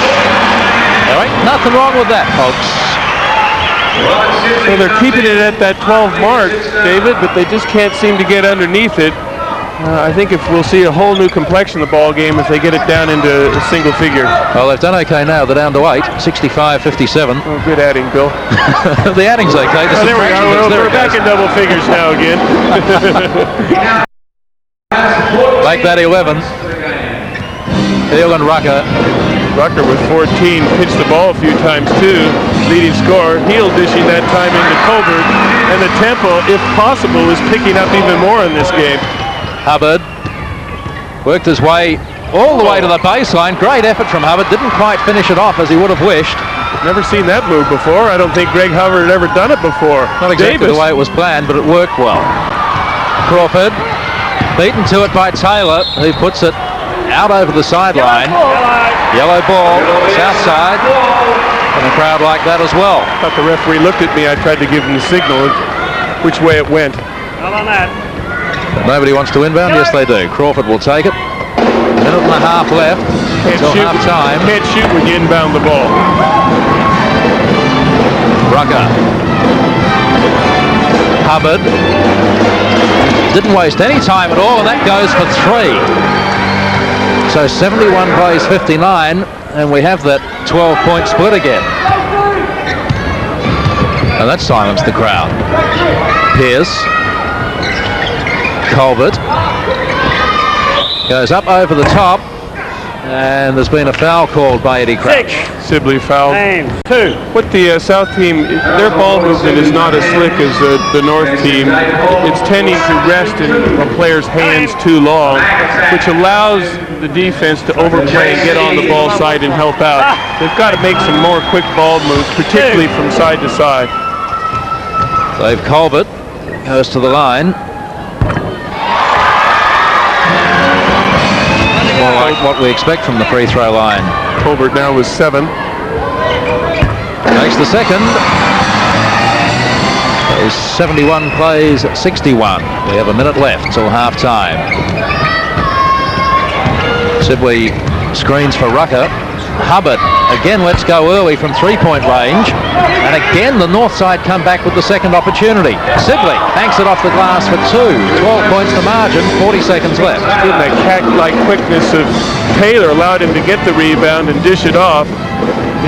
There ain't nothing wrong with that, folks. So they're keeping it at that 12 mark, David, but they just can't seem to get underneath it. I think if we'll see a whole new complexion of the ball game if they get it down into a single figure. Well, they've done okay now. They're down to 8, 65-57. Oh, good adding, Bill. The adding's okay. Oh, there we are. We're back in double figures now again. Make that 11. Hill and Rucker. Rucker with 14 pitched the ball a few times too, leading scorer. Heel dishing that time into Colbert, and the tempo, if possible, is picking up even more in this game. Hubbard worked his way all the way to the baseline. Great effort from Hubbard. Didn't quite finish it off as he would have wished. Never seen that move before. I don't think Greg Hubbard had ever done it before. Not exactly the way it was planned, but it worked well. Crawford beaten to it by Taylor, who puts it out over the sideline. Yellow ball, south side, and a crowd like that as well. I thought the referee looked at me. I tried to give him the signal which way it went. Not on that. Nobody wants to inbound? Yes, they do. Crawford will take it. Minute and a half left until half time. Can't shoot when you inbound the ball. Rucker. Hubbard. Didn't waste any time at all, and that goes for 3. So 71 plays 59, and we have that 12-point split again. And that silenced the crowd. Pierce. Colbert. Goes up over the top, and there's been a foul called by Eddie Crouch. Sibley foul. 2. What the South team, their ball movement is not as slick as the North team. It's tending to rest in a player's hands too long, which allows the defense to overplay and get on the ball side and help out. They've got to make some more quick ball moves, particularly from side to side. Dave Colbert goes to the line. More like what we expect from the free throw line. Colbert now with 7. Takes the second. Is 71 plays 61. We have a minute left till half time. Sibley screens for Rucker. Hubbard again lets go early from 3-point range, and again the north side come back with the second opportunity. Sibley banks it off the glass for 2. 12 points to margin, 40 seconds left. Good, that cat-like quickness of Taylor allowed him to get the rebound and dish it off.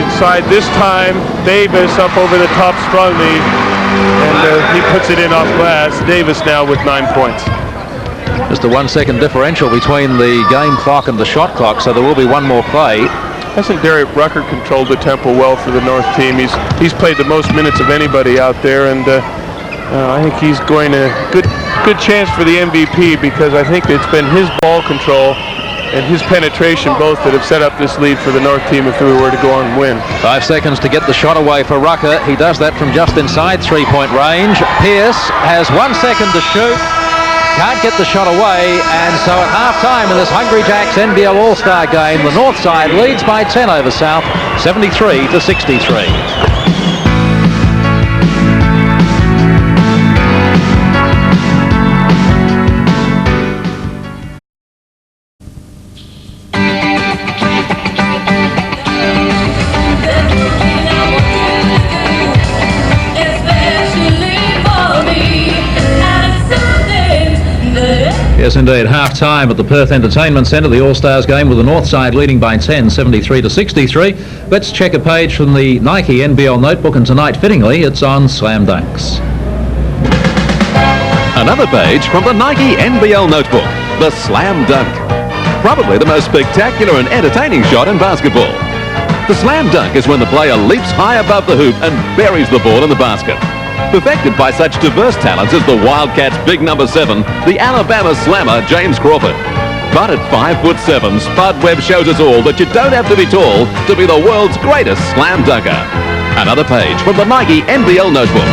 Inside this time, Davis up over the top strongly, and he puts it in off glass. Davis now with 9 points. Just a 1-second differential between the game clock and the shot clock, so there will be one more play. Hasn't Derek Rucker controlled the tempo well for the North team? He's played the most minutes of anybody out there, and I think he's going to good chance for the MVP, because I think it's been his ball control and his penetration both that have set up this lead for the North team if we were to go on and win. 5 seconds to get the shot away for Rucker. He does that from just inside 3-point range. Pierce has 1 second to shoot. Can't get the shot away, and so at half-time in this Hungry Jacks NBL All-Star game, the North side leads by 10 over South, 73-63. Yes, indeed. Half-time at the Perth Entertainment Centre, the All-Stars game with the North side leading by 10, 73-63. Let's check a page from the Nike NBL notebook, and tonight, fittingly, it's on slam dunks. Another page from the Nike NBL notebook, the slam dunk. Probably the most spectacular and entertaining shot in basketball. The slam dunk is when the player leaps high above the hoop and buries the ball in the basket. Perfected by such diverse talents as the Wildcats' big number 7, the Alabama slammer James Crawford. But at 5'7", Spud Webb shows us all that you don't have to be tall to be the world's greatest slam dunker. Another page from the Nike NBL notebook.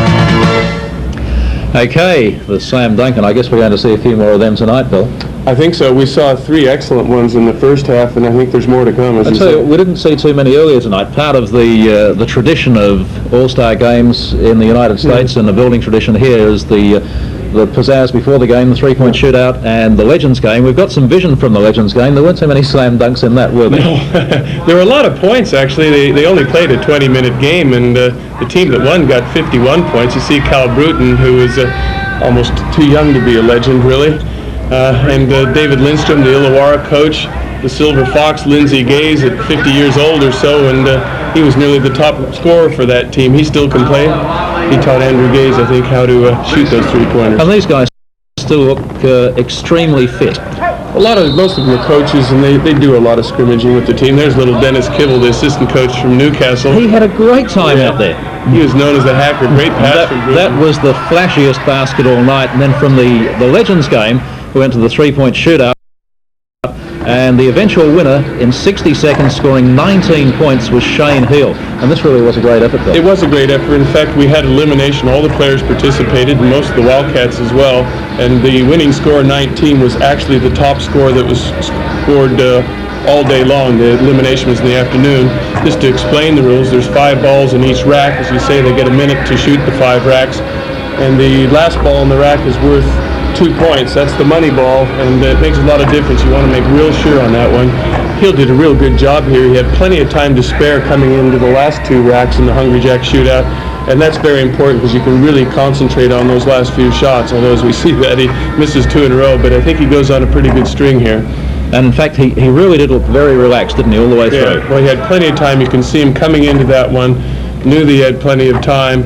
Okay, the slam dunk, and I guess we're going to see a few more of them tonight, Bill. I think so. We saw 3 excellent ones in the first half, and I think there's more to come. I tell you, we didn't see too many earlier tonight. Part of the tradition of All-Star games in the United States and the building tradition here is the pizzazz before the game, the 3-point shootout, and the Legends game. We've got some vision from the Legends game. There weren't so many slam dunks in that, were there? No. There were a lot of points, actually. They only played a 20-minute game, and the team that won got 51 points. You see Cal Bruton, who is almost too young to be a legend, really. And David Lindstrom, the Illawarra coach, the Silver Fox, Lindsey Gaze, at 50 years old or so, and he was nearly the top scorer for that team. He still can play. He taught Andrew Gaze, I think, how to shoot those 3-pointers. And these guys still look extremely fit. Most of them are coaches, and they do a lot of scrimmaging with the team. There's little Dennis Kibble, the assistant coach from Newcastle. He had a great time out there. He was known as the Hacker. Great pass from Brisbane. That was the flashiest basket all night. And then from the Legends game, we went to the three-point shootout. And the eventual winner in 60 seconds, scoring 19 points, was Shane Heal. And this really was a great effort, though. It was a great effort. In fact, we had elimination. All the players participated, and most of the Wildcats as well. And the winning score, 19, was actually the top score that was scored all day long. The elimination was in the afternoon. Just to explain the rules, there's 5 balls in each rack. As you say, they get a minute to shoot the 5 racks. And the last ball in the rack is worth 2 points. That's the money ball, and it makes a lot of difference. You want to make real sure on that one. Hill did a real good job here. He had plenty of time to spare coming into the last 2 racks in the Hungry Jack shootout, and that's very important because you can really concentrate on those last few shots. Although, as we see that he misses 2 in a row, but I think he goes on a pretty good string here. And in fact, he really did look very relaxed, didn't he, all the way through? Yeah, well, he had plenty of time. You can see him coming into that one, knew that he had plenty of time,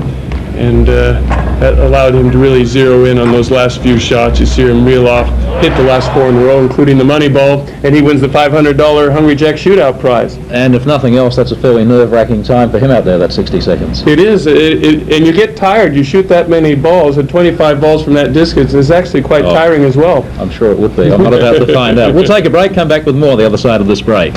and that allowed him to really zero in on those last few shots. You see him reel off, hit the last 4 in a row, including the money ball, and he wins the $500 Hungry Jack shootout prize. And if nothing else, that's a fairly nerve-wracking time for him out there, that 60 seconds. It is, and you get tired. You shoot that many balls, and 25 balls from that distance is actually quite tiring as well. I'm sure it would be. I'm not about to find out. We'll take a break, come back with more on the other side of this break.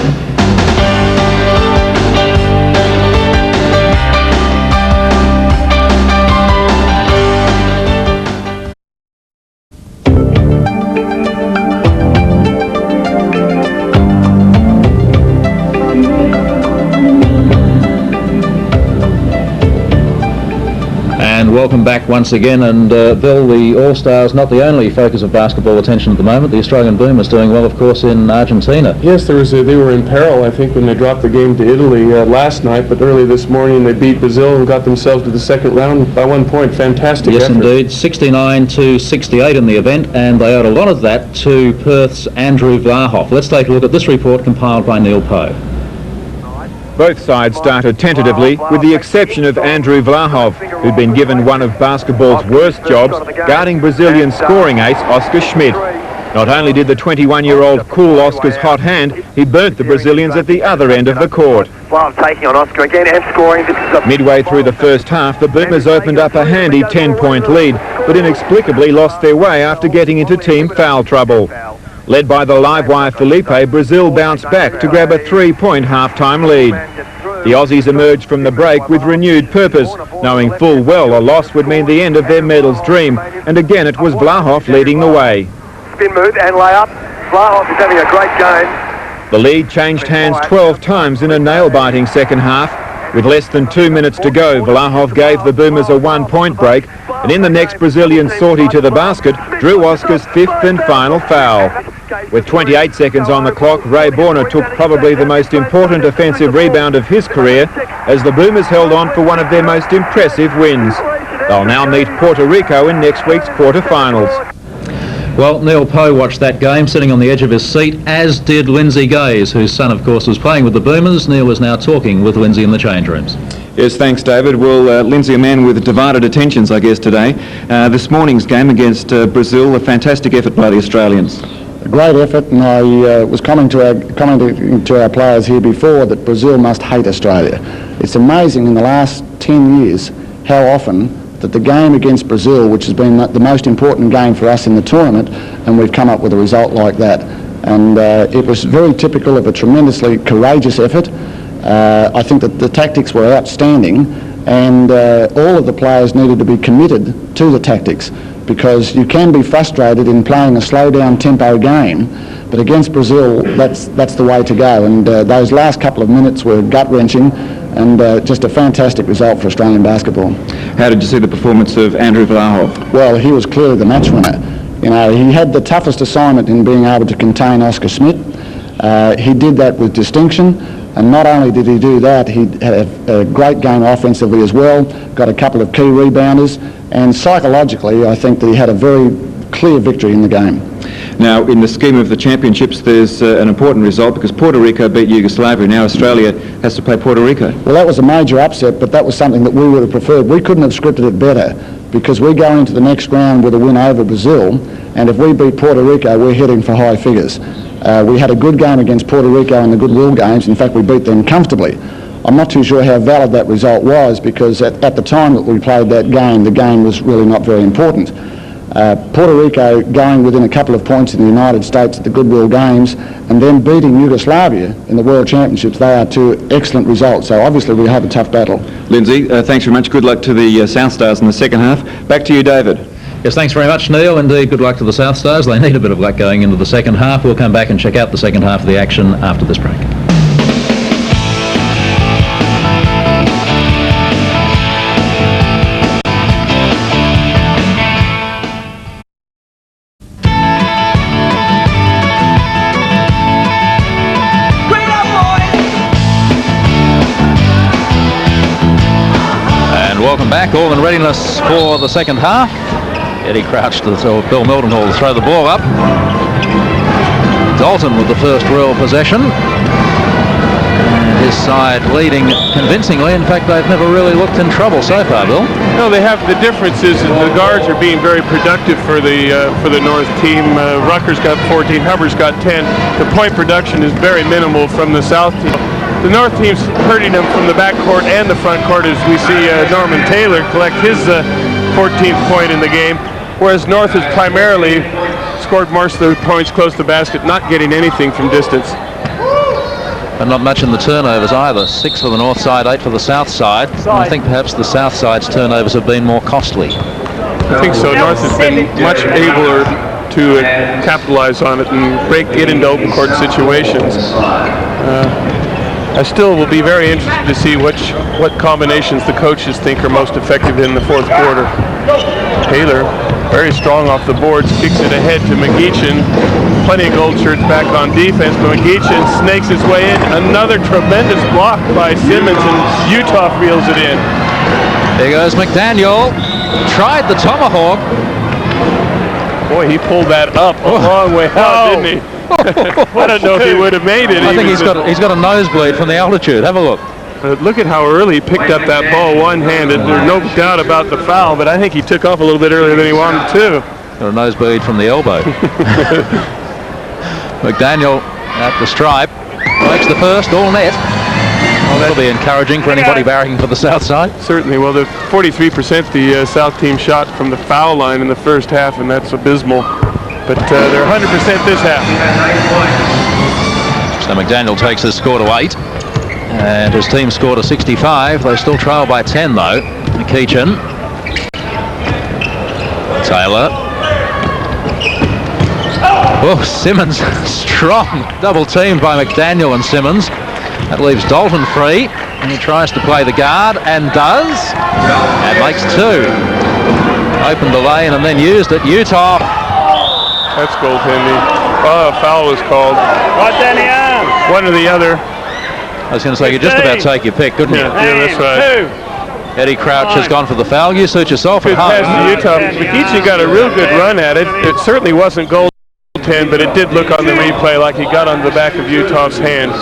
Welcome back once again, and Bill, the All-Stars, not the only focus of basketball attention at the moment. The Australian Boomers doing well, of course, in Argentina. Yes, they were in peril, I think, when they dropped the game to Italy last night, but early this morning they beat Brazil and got themselves to the second round by 1 point. Fantastic effort. Yes, indeed. 69-68 in the event, and they owed a lot of that to Perth's Andrew Vlahoff. Let's take a look at this report compiled by Neil Poe. Both sides started tentatively, with the exception of Andrew Vlahoff, who'd been given one of basketball's worst jobs, guarding Brazilian scoring ace Oscar Schmidt. Not only did the 21-year-old cool Oscar's hot hand, he burnt the Brazilians at the other end of the court. Taking on Oscar again and scoring. Midway through the first half, the Boomers opened up a handy 10-point lead, but inexplicably lost their way after getting into team foul trouble. Led by the live-wire Felipe, Brazil bounced back to grab a 3-point half-time lead. The Aussies emerged from the break with renewed purpose, knowing full well a loss would mean the end of their medals dream, and again it was Vlahoff leading the way. Spin move and layup. Vlahoff is having a great game. The lead changed hands 12 times in a nail-biting second half. With less than 2 minutes to go, Vlahoff gave the Boomers a 1-point break, and in the next Brazilian sortie to the basket, drew Oscar's 5th and final foul. With 28 seconds on the clock, Ray Borner took probably the most important offensive rebound of his career as the Boomers held on for one of their most impressive wins. They'll now meet Puerto Rico in next week's quarterfinals. Well, Neil Poe watched that game sitting on the edge of his seat, as did Lindsay Gaze, whose son, of course, was playing with the Boomers. Neil was now talking with Lindsay in the change rooms. Yes, thanks, David. Well, Lindsay, a man with divided attentions, I guess, today. This morning's game against Brazil, a fantastic effort by the Australians. A great effort, and I was commenting to our players here before that Brazil must hate Australia. It's amazing in the last 10 years how often that the game against Brazil, which has been the most important game for us in the tournament, and we've come up with a result like that. And it was very typical of a tremendously courageous effort. I think that the tactics were outstanding, and all of the players needed to be committed to the tactics, because you can be frustrated in playing a slow-down tempo game, but against Brazil, that's the way to go. And those last couple of minutes were gut-wrenching, and just a fantastic result for Australian basketball. How did you see the performance of Andrew Vlahoff? Well, he was clearly the match winner. You know, he had the toughest assignment in being able to contain Oscar Schmidt. He did that with distinction, and not only did he do that, he had a great game offensively as well, got a couple of key rebounders, and psychologically, I think that he had a very clear victory in the game. Now, in the scheme of the championships, there's an important result because Puerto Rico beat Yugoslavia. Now Australia has to play Puerto Rico. Well, that was a major upset, but that was something that we would have preferred. We couldn't have scripted it better. because we go into the next round with a win over Brazil, and if we beat Puerto Rico, we're heading for high figures. We had a good game against Puerto Rico in the Goodwill games. In fact, we beat them comfortably. I'm not too sure how valid that result was, because at the time that we played that game, the game was really not very important. Puerto Rico going within a couple of points in the United States at the Goodwill games, and then beating Yugoslavia in the World Championships, they are two excellent results. So obviously we have a tough battle. Lindsay, thanks very much. Good luck to the South Stars in the second half. Back to you, David. Yes, thanks very much, Neil. Indeed, good luck to the South Stars. They need a bit of luck going into the second half. We'll come back and check out the second half of the action after this break. Welcome back, all in readiness for the second half. Eddie Crouch to Bill Mildenhall to throw the ball up. Dalton with the first real possession. And his side leading convincingly. In fact, they've never really looked in trouble so far, Bill. No, they have. The difference is the guards are being very productive for the North team. Rutgers got 14, Hubbard's got 10. The point production is very minimal from the South team. The North team's hurting them from the backcourt and the front court, as we see Norman Taylor collect his 14th point in the game, whereas North has primarily scored most of their points close to the basket, not getting anything from distance. And not much in the turnovers either. 6 for the North side, 8 for the South side. I think perhaps the South side's turnovers have been more costly. I think so. North has been much abler to capitalize on it and get into open court situations. I still will be very interested to see what combinations the coaches think are most effective in the fourth quarter. Taylor, very strong off the boards, kicks it ahead to McGeechan. Plenty of gold shirts back on defense, but McGeechan snakes his way in. Another tremendous block by Simmons, and Utah reels it in. There goes McDaniel. Tried the tomahawk. Boy, he pulled that up a long way out, didn't he? I don't know if he would have made it. I think he's got a nosebleed from the altitude. Have a look. Look at how early he picked up that ball one-handed. There's no doubt about the foul, but I think he took off a little bit earlier than he wanted to. Got a nosebleed from the elbow. McDaniel at the stripe. Makes the first, all net. Well, that'll be encouraging for anybody barracking for the South side. Certainly. Well, the 43% the South team shot from the foul line in the first half, and that's abysmal. But they're 100% this half. So McDaniel takes his score to 8. And his team scored a 65. They still trail by 10 though. McGeechan. Taylor. Oh, Simmons strong. Double teamed by McDaniel and Simmons. That leaves Dalton free. And he tries to play the guard and does. And makes 2. Opened the lane and then used it. Utah. That's goaltending. Oh, a foul was called. Right down the arm. One or the other. I was going to say, you just about take your pick, couldn't you? Yeah, that's right. Eddie Crouch has gone for the foul. You suit yourself Good at home. pass to Utah. McGeechan got a real good run at it. It certainly wasn't goaltend, but it did look on the replay like he got on the back of Utah's hand.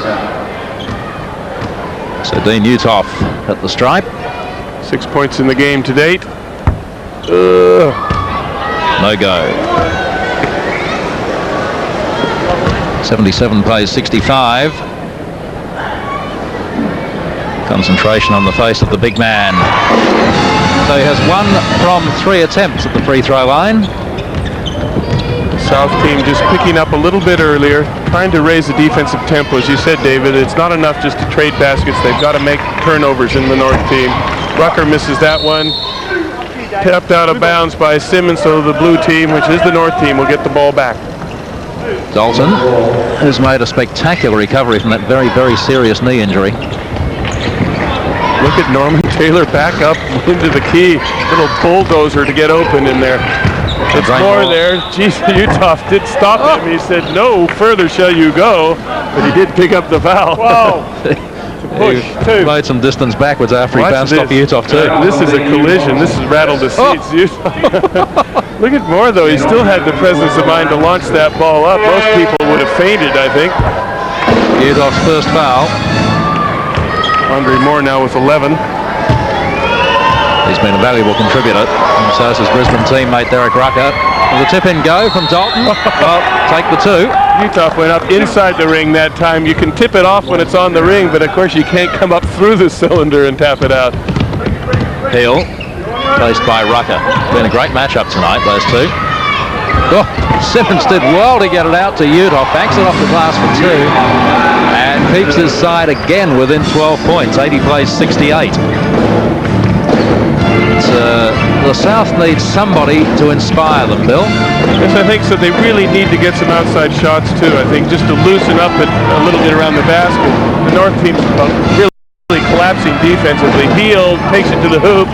So Dean Uthoff at the stripe. 6 points in the game to date. No go. 77 plays 65. Concentration on the face of the big man. So he has 1 from 3 attempts at the free throw line. The South team just picking up a little bit earlier, trying to raise the defensive tempo. As you said, David, it's not enough just to trade baskets. They've got to make turnovers in the North team. Rucker misses that one. Tapped out of bounds by Simmons, so the blue team, which is the North team, will get the ball back. Dalton has made a spectacular recovery from that very, very serious knee injury. Look at Norman Taylor back up into the key. Little bulldozer to get open in there. It's more there. Geez, Uthoff did stop him. He said, "No further shall you go," but he did pick up the foul. Whoa. Push, he made some distance backwards after he bounced off Uthoff too. This is a collision. This has rattled the seats. Look at Moore, though. He still had the presence of mind to launch that ball up. Most people would have fainted, I think. Uthoff's first foul. Andre Moore now with 11. He's been a valuable contributor, and so is his Brisbane teammate Derek Rucker. The tip-in go from Dalton. Well, take the two. Utah went up inside the ring that time. You can tip it off when it's on the ring, but of course you can't come up through the cylinder and tap it out. Hill, faced by Rucker. Been a great matchup tonight, those two. Oh, Simmons did well to get it out to Utah. Banks it off the glass for two. And keeps his side again within 12 points. 80 plays 68. The South needs somebody to inspire them, Bill. Yes, I think so. They really need to get some outside shots too. I think just to loosen up it a little bit around the basket. The North team's really collapsing defensively. Heel takes it to the hoop.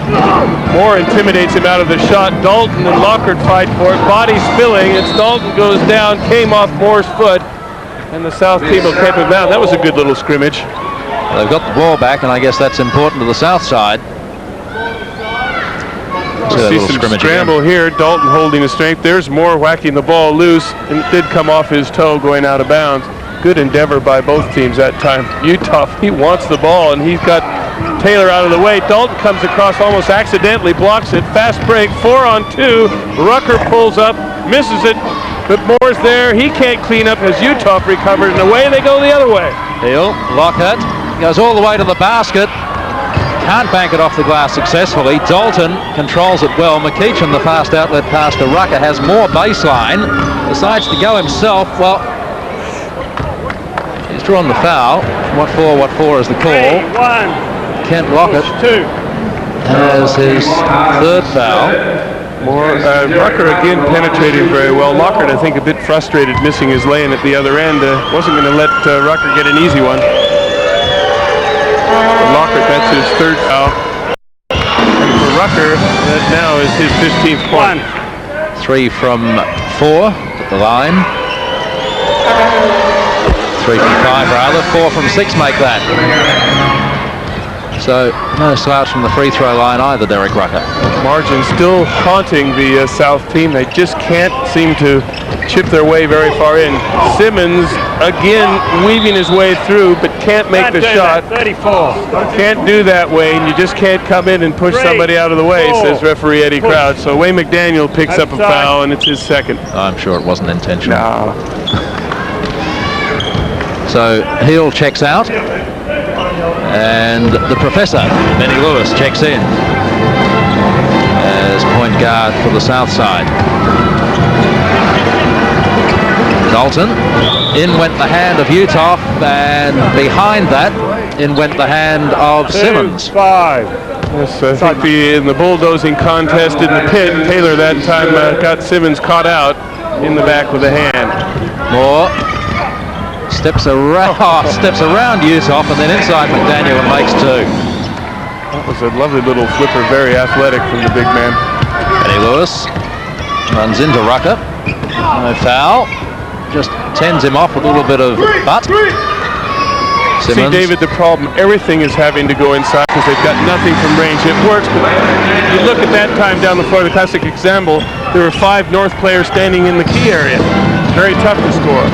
Moore intimidates him out of the shot. Dalton and Lockhart fight for it. Body spilling. It's Dalton goes down, came off Moore's foot, and the South team will keep him down. That was a good little scrimmage. They've got the ball back, and I guess that's important to the South side. See some scramble here. Dalton holding his strength. There's Moore whacking the ball loose, and it did come off his toe going out of bounds. Good endeavor by both teams that time. Utah, he wants the ball, and he's got Taylor out of the way. Dalton comes across almost accidentally, blocks it. Fast break, 4-on-2. Rucker pulls up, misses it, but Moore's there. He can't clean up as Utah recovered, and away they go the other way. Hill, Lockhart, goes all the way to the basket. Can't bank it off the glass successfully. Dalton controls it well. McEachin, the fast outlet pass to Rucker, has more baseline. Decides to go himself. Well, he's drawn the foul. What for is the call. Kent Lockhart has his third foul. Rucker again penetrating very well. Lockhart, I think, a bit frustrated missing his lay-in at the other end. Wasn't going to let Rucker get an easy one. Lockhart, that's his third foul. And for Rucker, that now is his 15th point. 3 from 4 at the line. 3 from 5 rather. 4 from 6 make that. So no slouch from the free throw line either, Derek Rucker. Margin still haunting the South team. They just can't seem to chip their way very far in. Simmons again weaving his way through, but can't make the shot. 34. Can't do that, Wayne. You just can't come in and push somebody out of the way, says referee Eddie Crouch. So Wayne McDaniel picks up a foul, and it's his second. I'm sure it wasn't intentional. No. So Hill checks out, and the professor, Benny Lewis, checks in as point guard for the South side. Dalton, in went the hand of Utah, and behind that, in went the hand of Simmons. 5. Yes, I think in the bulldozing contest in the pit, Taylor that time got Simmons caught out in the back with a hand. Moore steps around Utah, and then inside McDaniel and makes 2. That was a lovely little flipper, very athletic from the big man. Benny Lewis runs into Rucker. No foul. Just tends him off with a little bit of butt. See, Simmons. David, the problem, everything is having to go inside because they've got nothing from range. It works, but you look at that time down the floor, the classic example, there were 5 North players standing in the key area. Very tough to score.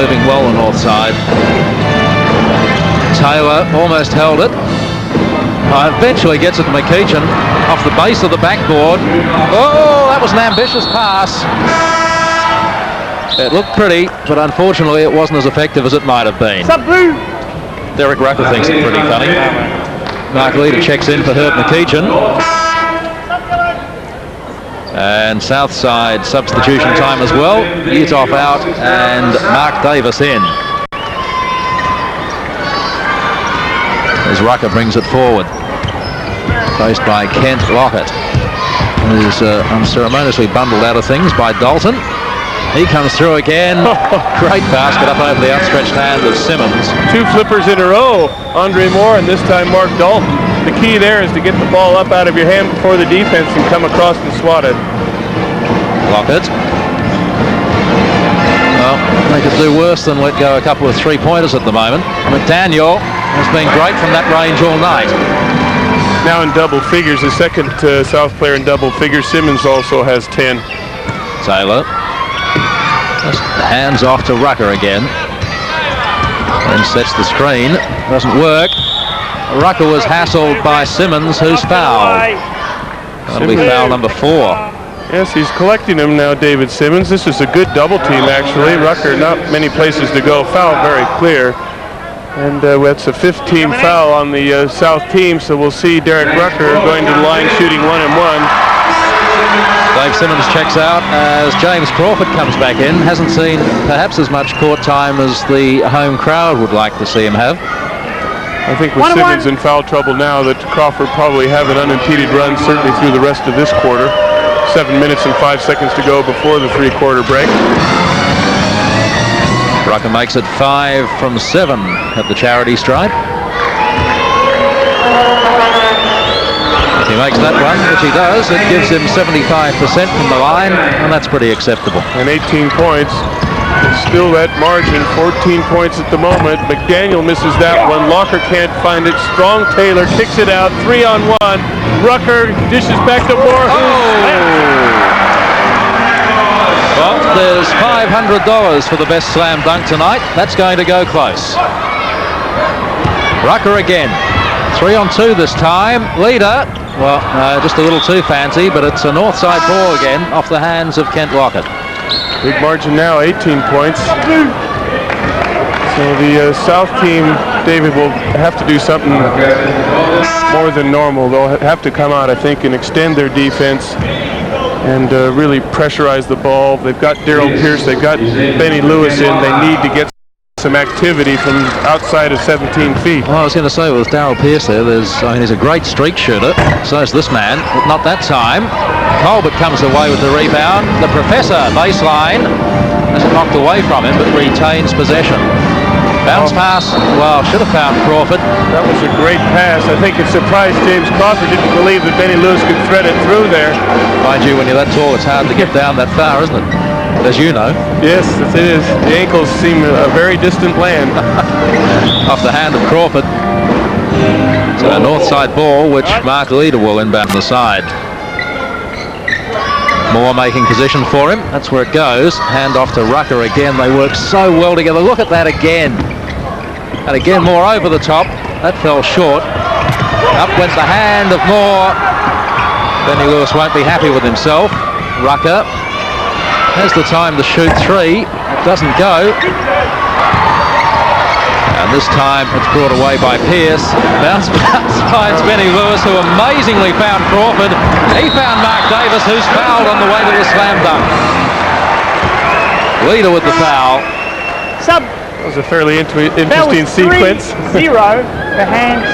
Moving well the North side. Taylor almost held it. Eventually gets it to McEachin off the base of the backboard. Oh, that was an ambitious pass. It looked pretty, but unfortunately it wasn't as effective as it might have been. Derek Rucker thinks it's pretty funny. Mark Leader checks in for Herb McEachin. And Southside substitution time as well. Utah out and Mark Davis in. As Rucker brings it forward. Faced by Kent Lockhart. Who's unceremoniously bundled out of things by Dalton. He comes through again. Great basket up over the outstretched hand of Simmons. 2 flippers in a row. Andre Moore and this time Mark Dalton. The key there is to get the ball up out of your hand before the defense can come across and swat it. Lockhart. Well, they could do worse than let go a couple of 3-pointers at the moment. McDaniel has been great from that range all night. Now in double figures, the second South player in double figures. Simmons also has 10. Taylor. Just hands off to Rucker again. And sets the screen. Doesn't work. Rucker was hassled by Simmons, who's fouled. That'll be foul number 4. Yes, he's collecting them now, David Simmons. This is a good double team, actually. Rucker, not many places to go. Foul very clear. And that's a 5th team foul on the South team, so we'll see Derek Rucker going to the line shooting 1 and 1. Dave Simmons checks out as James Crawford comes back in. Hasn't seen perhaps as much court time as the home crowd would like to see him have. I think with Simmons in foul trouble now that Crawford probably have an unimpeded run certainly through the rest of this quarter. 7 minutes and 5 seconds to go before the 3-quarter break. Rucker makes it 5 from 7 at the charity stripe. If he makes that one, which he does, it gives him 75% from the line, and that's pretty acceptable. And 18 points. Still that margin, 14 points at the moment. McDaniel misses that one. Locker can't find it. Strong Taylor kicks it out. 3 on 1. Rucker dishes back to Moore. Well, there's $500 for the best slam dunk tonight. That's going to go close. Rucker again. 3 on 2 this time. Leader. Well, just a little too fancy, but it's a north side ball again off the hands of Kent Lockett. Big margin now, 18 points. So the South team, David, will have to do something more than normal. They'll have to come out, I think, and extend their defense and really pressurize the ball. They've got Darrell Pierce, they've got Benny Lewis in. They need to get some activity from outside of 17 feet. Well, I was going to say with Darrell Pierce there, he's a great streak shooter. So is this man, but not that time. Colbert comes away with the rebound. The Professor, baseline, has it knocked away from him, but retains possession. Bounce pass, well, should have found Crawford. That was a great pass. I think it surprised James Crawford. Didn't believe that Benny Lewis could thread it through there. Mind you, when you're that tall, it's hard to get down that far, isn't it? As you know. Yes, it is. The ankles seem a very distant land. Off the hand of Crawford. So a north side ball, which Mark Leader will inbound the side. Moore making position for him. That's where it goes. Hand off to Rucker again. They work so well together. Look at that again. And again, Moore over the top. That fell short. Up went the hand of Moore. Benny Lewis won't be happy with himself. Rucker has the time to shoot 3. It doesn't go. And this time it's brought away by Pierce. Bounce finds Benny Lewis, who amazingly found Crawford. He found Mark Davis, who's fouled on the way to the slam dunk. Leader with the foul. That was a fairly interesting sequence. 3-0 for hands.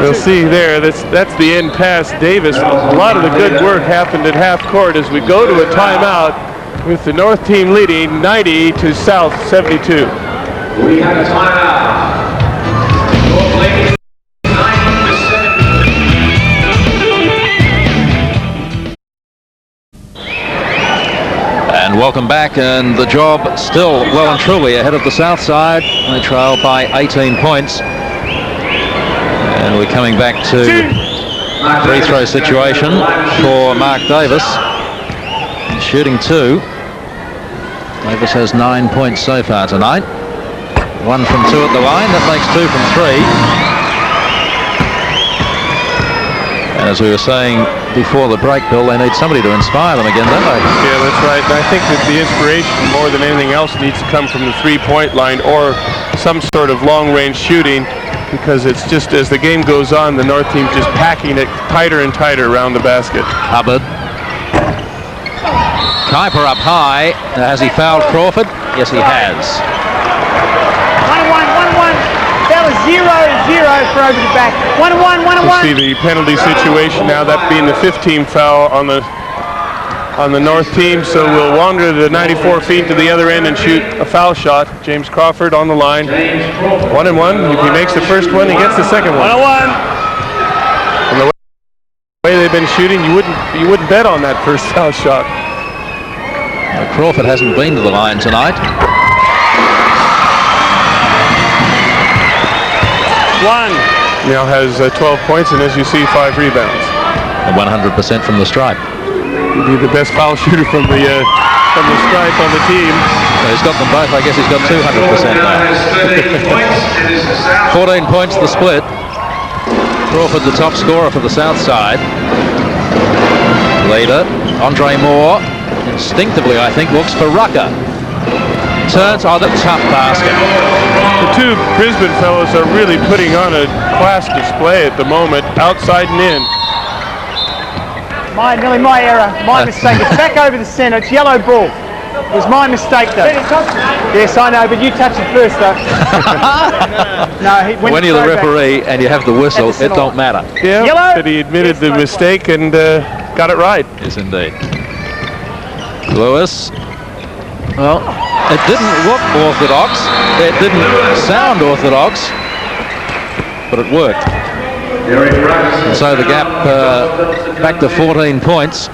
We'll see there. That's the end pass. Davis. A lot of the good work happened at half court as we go to a timeout, with the North team leading 90 to South 72. We have a timeout. North leading 90 to 70. And welcome back, and the job still well and truly ahead of the South side. They trail by 18 points. And we're coming back to free throw situation for Mark Davis. Shooting 2. Davis has 9 points so far tonight. 1 from 2 at the line. That makes 2 from 3. And as we were saying before the break, Bill, they need somebody to inspire them again, don't they? Yeah, that's right. And I think that the inspiration, more than anything else, needs to come from the three-point line or some sort of long-range shooting, because it's just as the game goes on, the North team's just packing it tighter and tighter around the basket. Hubbard. Kuiper up high. Has he fouled Crawford? Yes, he has. 1-1. That was 0-0 for over the back. 1-1. We'll see the penalty situation now, that being the 15th foul on the North team. So we'll wander the 94 feet to the other end and shoot a foul shot. James Crawford on the line. 1-1. If he makes the first one, he gets the second one. 1-1. And the way they've been shooting, you wouldn't bet on that first foul shot. Crawford hasn't been to the line tonight. Now has 12 points, and as you see, 5 rebounds. And 100% from the stripe. He'd be the best foul shooter from the stripe on the team. So he's got them both. I guess he's got 200% now. 14 points the split. Crawford, the top scorer for the South Side. Leader, Andre Moore, instinctively, I think, looks for Rucker. Turns, oh, the tough basket. The two Brisbane fellows are really putting on a class display at the moment, outside and in. Nearly my error, my mistake. It's back over the centre. It's yellow ball. It was my mistake, though. Yes, I know, but you touched it first, though. No, when you're the referee and you have the whistle, it don't matter. Yeah, yellow. But he admitted the mistake and got it right. Yes, indeed. Lewis. Well, it didn't look orthodox. It didn't sound orthodox, but it worked. And so the gap back to 14 points.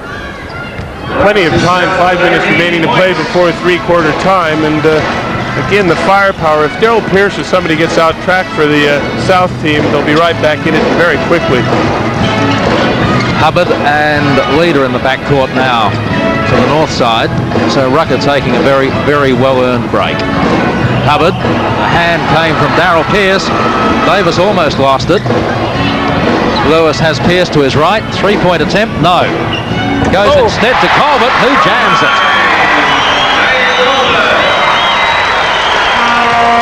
Plenty of time, 5 minutes remaining to play before three-quarter time, and again, the firepower. If Daryl Pierce or somebody gets out track for the South team, they'll be right back in it very quickly. Hubbard and Leader in the backcourt now to the north side. So Rucker taking a very, very well-earned break. Hubbard, a hand came from Daryl Pierce. Davis almost lost it. Lewis has Pierce to his right. Three-point attempt, no. Goes instead to Colbert, who jams it.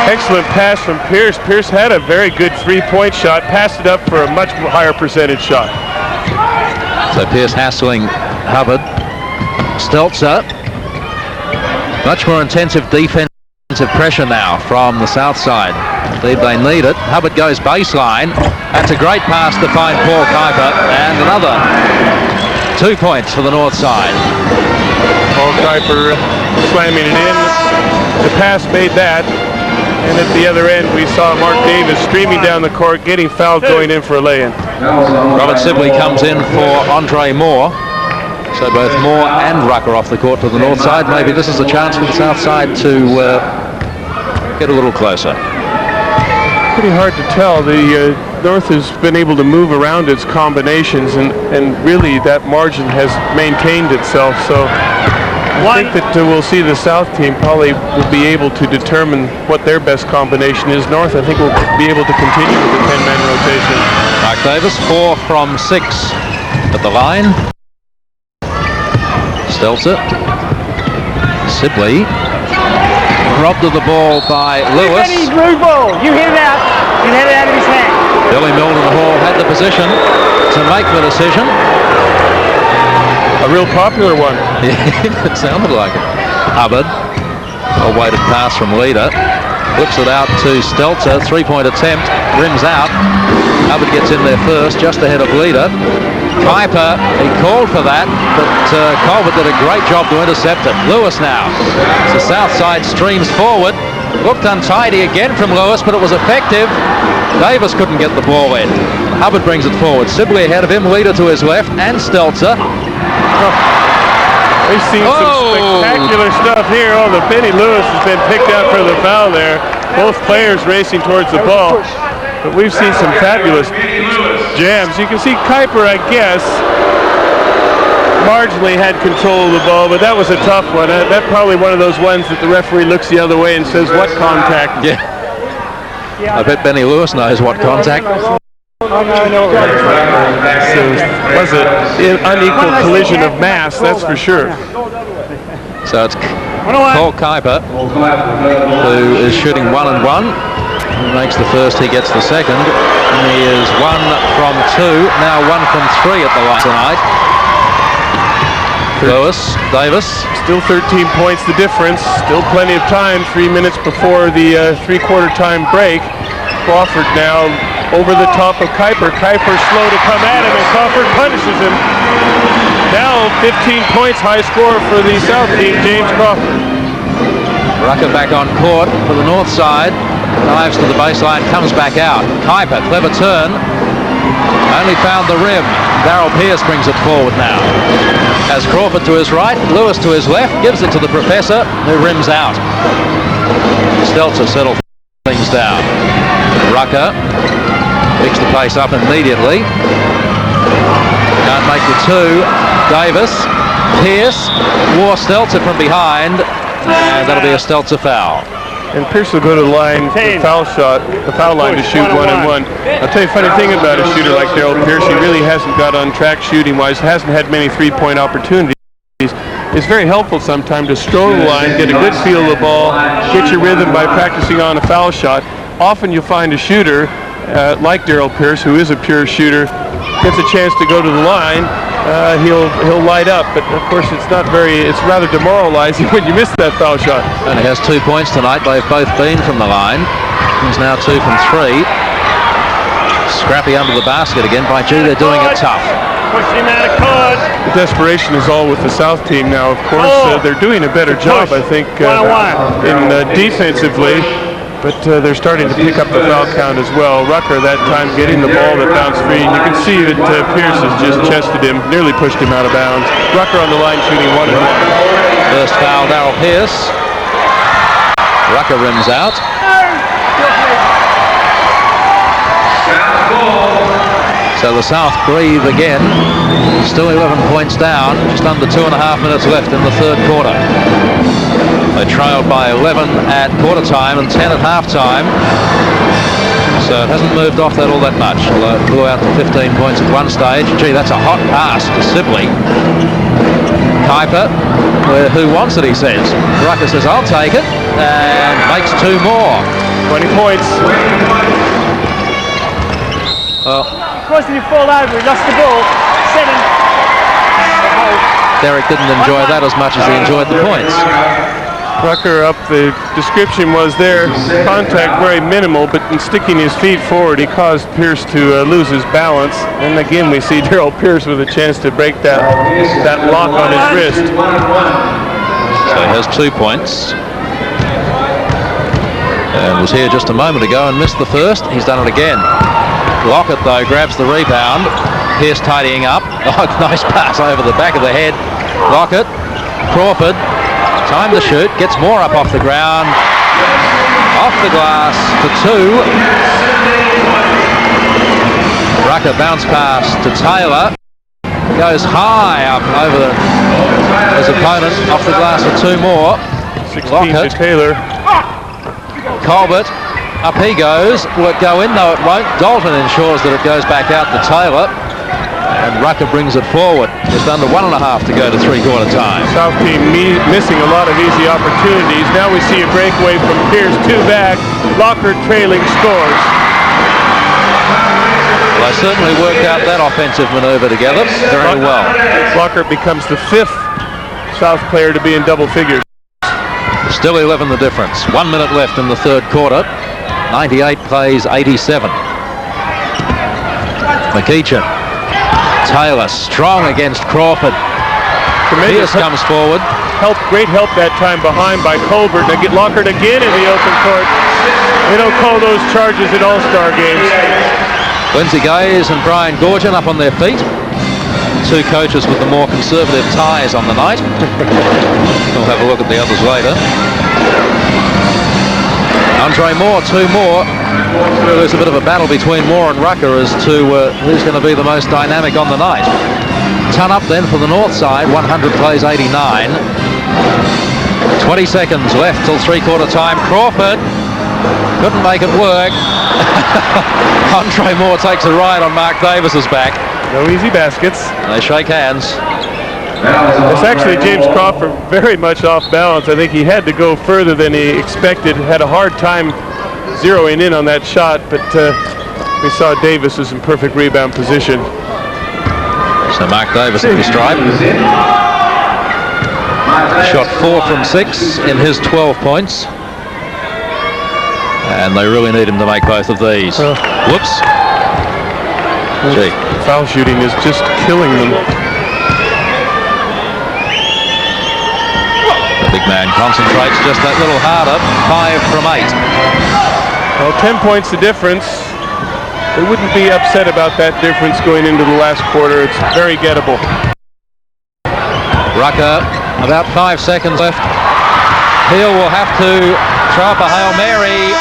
Excellent pass from Pierce. Pierce had a very good three-point shot, passed it up for a much higher percentage shot. So Pierce hassling Hubbard. Stelzer. Much more intensive defensive pressure now from the south side. Indeed, they need it. Hubbard goes baseline. That's a great pass to find Paul Kuiper, and another 2 points for the north side. Paul Kuiper slamming it in. The pass made that. And at the other end, we saw Mark Davis streaming down the court, getting fouled, going in for a lay-in. Robert Sibley comes in for Andre Moore. So both Moore and Rucker off the court to the north side. Maybe this is a chance for the south side to get a little closer. Pretty hard to tell. The North has been able to move around its combinations, and really that margin has maintained itself. So I think that we'll see the South team probably will be able to determine what their best combination is. North, I think, will be able to continue with the 10-man rotation. Mark Davis, 4 from 6 at the line. Stelzer. Sibley. Robbed of the ball by Lewis. He's move ball. You hit it out. You hit it out of his hand. Billy Mildenhall had the position to make the decision. A real popular one. Yeah, it sounded like it. Hubbard. A weighted pass from Leader. Flips it out to Stelzer. Three-point attempt. Rims out. Hubbard gets in there first, just ahead of Leader. Kuiper, he called for that, but Colbert did a great job to intercept it. Lewis now. The south side streams forward. Looked untidy again from Lewis, but it was effective. Davis couldn't get the ball in. Hubbard brings it forward. Sibley ahead of him, Leader to his left, and Stelzer. We've seen some spectacular stuff here. Oh, the Benny Lewis has been picked out for the foul there. Both players racing towards the ball. But we've seen some fabulous jams. You can see Kuiper, I guess, marginally had control of the ball, but that was a tough one. That's probably one of those ones that the referee looks the other way and says, what contact? Yeah. I bet Benny Lewis knows what contact. So was an unequal collision of mass, that's for sure. So it's Paul Kuiper, who is shooting 1 and 1. He makes the first, he gets the second. And he is 1 from 2, now 1 from 3 at the line tonight. Lewis, Davis. Still 13 points the difference. Still plenty of time, 3 minutes before the three-quarter time break. Crawford now over the top of Kuiper. Kuiper slow to come at him, and Crawford punishes him. Now 15 points, high score for the South team, James Crawford. Rucker back on court for the north side. Dives to the baseline, comes back out. Kuiper, clever turn. Only found the rim. Daryl Pierce brings it forward now. Has Crawford to his right, Lewis to his left, gives it to the professor, who rims out. Stelzer settles things down. Rucker picks the pace up immediately. Can't make the two. Davis, Pierce, wore Stelzer from behind, and that'll be a Stelzer foul. And Pierce will go to the line, the foul line to shoot 1-on-1. I'll tell you a funny thing about a shooter like Darrell Pierce. He really hasn't got on track shooting-wise, hasn't had many three-point opportunities. It's very helpful sometimes to stroll the line, get a good feel of the ball, get your rhythm by practicing on a foul shot. Often you'll find a shooter like Darrell Pierce, who is a pure shooter, gets a chance to go to the line, he'll light up, but of course it's rather demoralizing when you miss that foul shot. Only has 2 points tonight. They've both been from the line. He's now 2 from 3. Scrappy under the basket again. By G, they're doing it tough. Pushing out of court. The desperation is all with the South team now, of course. They're doing a better job, I think, in defensively. But they're starting to pick up the foul count as well. Rucker that time getting the ball that bounced free. And you can see that Pierce has just chested him, nearly pushed him out of bounds. Rucker on the line shooting 1-1. First foul, Darrell Pierce. Rucker rims out. So the South breathe again. Still 11 points down. Just under 2.5 minutes left in the third quarter. They trailed by 11 at quarter time and 10 at half time. So it hasn't moved off that all that much. Although it blew out to 15 points at one stage. Gee, that's a hot pass to Sibley. Kuiper, who wants it, he says. Rucker says, I'll take it, and makes 2 more. 20 points. Well, Of course, when you fall over, he lost the ball. 7. Derek didn't enjoy that as much as he enjoyed the points. Rucker up, the description was there, contact very minimal, but in sticking his feet forward, he caused Pierce to lose his balance. And again, we see Darrell Pierce with a chance to break that lock on his wrist. So he has 2 points. And was here just a moment ago and missed the first. He's done it again. Lockett, though, grabs the rebound. Pierce tidying up. Oh, nice pass over the back of the head. Lockett, Crawford. Time to shoot, gets more up off the ground, off the glass for 2. Rucker bounce pass to Taylor, goes high up over his opponent, off the glass for 2 more. 16 to Taylor. Colbert, up he goes. Will it go in? No, it won't. Dalton ensures that it goes back out to Taylor. And Rucker brings it forward. Just under 1.5 to go to three-quarter time. South team missing a lot of easy opportunities. Now we see a breakaway from Pierce, 2 back. Locker trailing scores. Well, they certainly worked out that offensive maneuver together very well. Locker becomes the 5th South player to be in double figures. Still 11 the difference. 1 minute left in the third quarter. 98 plays 87. McEachin. Taylor strong against Crawford. Pierce comes forward. Great help that time behind by Colbert. They get Lockhart again in the open court. They don't call those charges in all-star games. Lindsay Gaze and Brian Gorgon up on their feet. 2 coaches with the more conservative ties on the night. We'll have a look at the others later. Andre Moore, 2 more. There's a bit of a battle between Moore and Rucker as to who's going to be the most dynamic on the night. Ton up then for the north side, 100 plays 89. 20 seconds left till three-quarter time. Crawford couldn't make it work. Andre Moore takes a ride on Mark Davis's back. No easy baskets. They shake hands. It's actually James Crawford very much off balance. I think he had to go further than he expected. Had a hard time zeroing in on that shot, but we saw Davis was in perfect rebound position. So Mark Davis at the stripe. Shot 4 from 6 in his 12 points. And they really need him to make both of these. Whoops. Gee. Foul shooting is just killing them. The big man concentrates just that little harder. 5 from 8. Well, 10 points the difference. They wouldn't be upset about that difference going into the last quarter. It's very gettable. Rucker, about 5 seconds left. Hill will have to throw up a Hail Mary.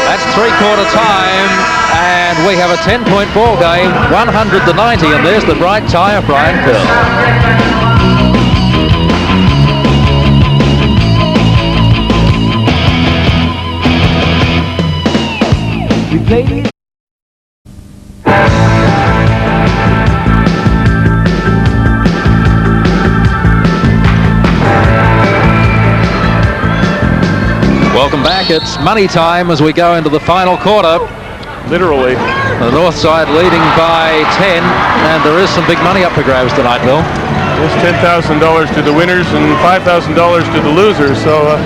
That's three-quarter time, and we have a 10-point ball game, 100-90, and there's the bright tie of Brian Curl. play. Welcome back. It's money time as we go into the final quarter. Literally. The north side leading by 10, and there is some big money up for grabs tonight, Bill. There's $10,000 to the winners and $5,000 to the losers, so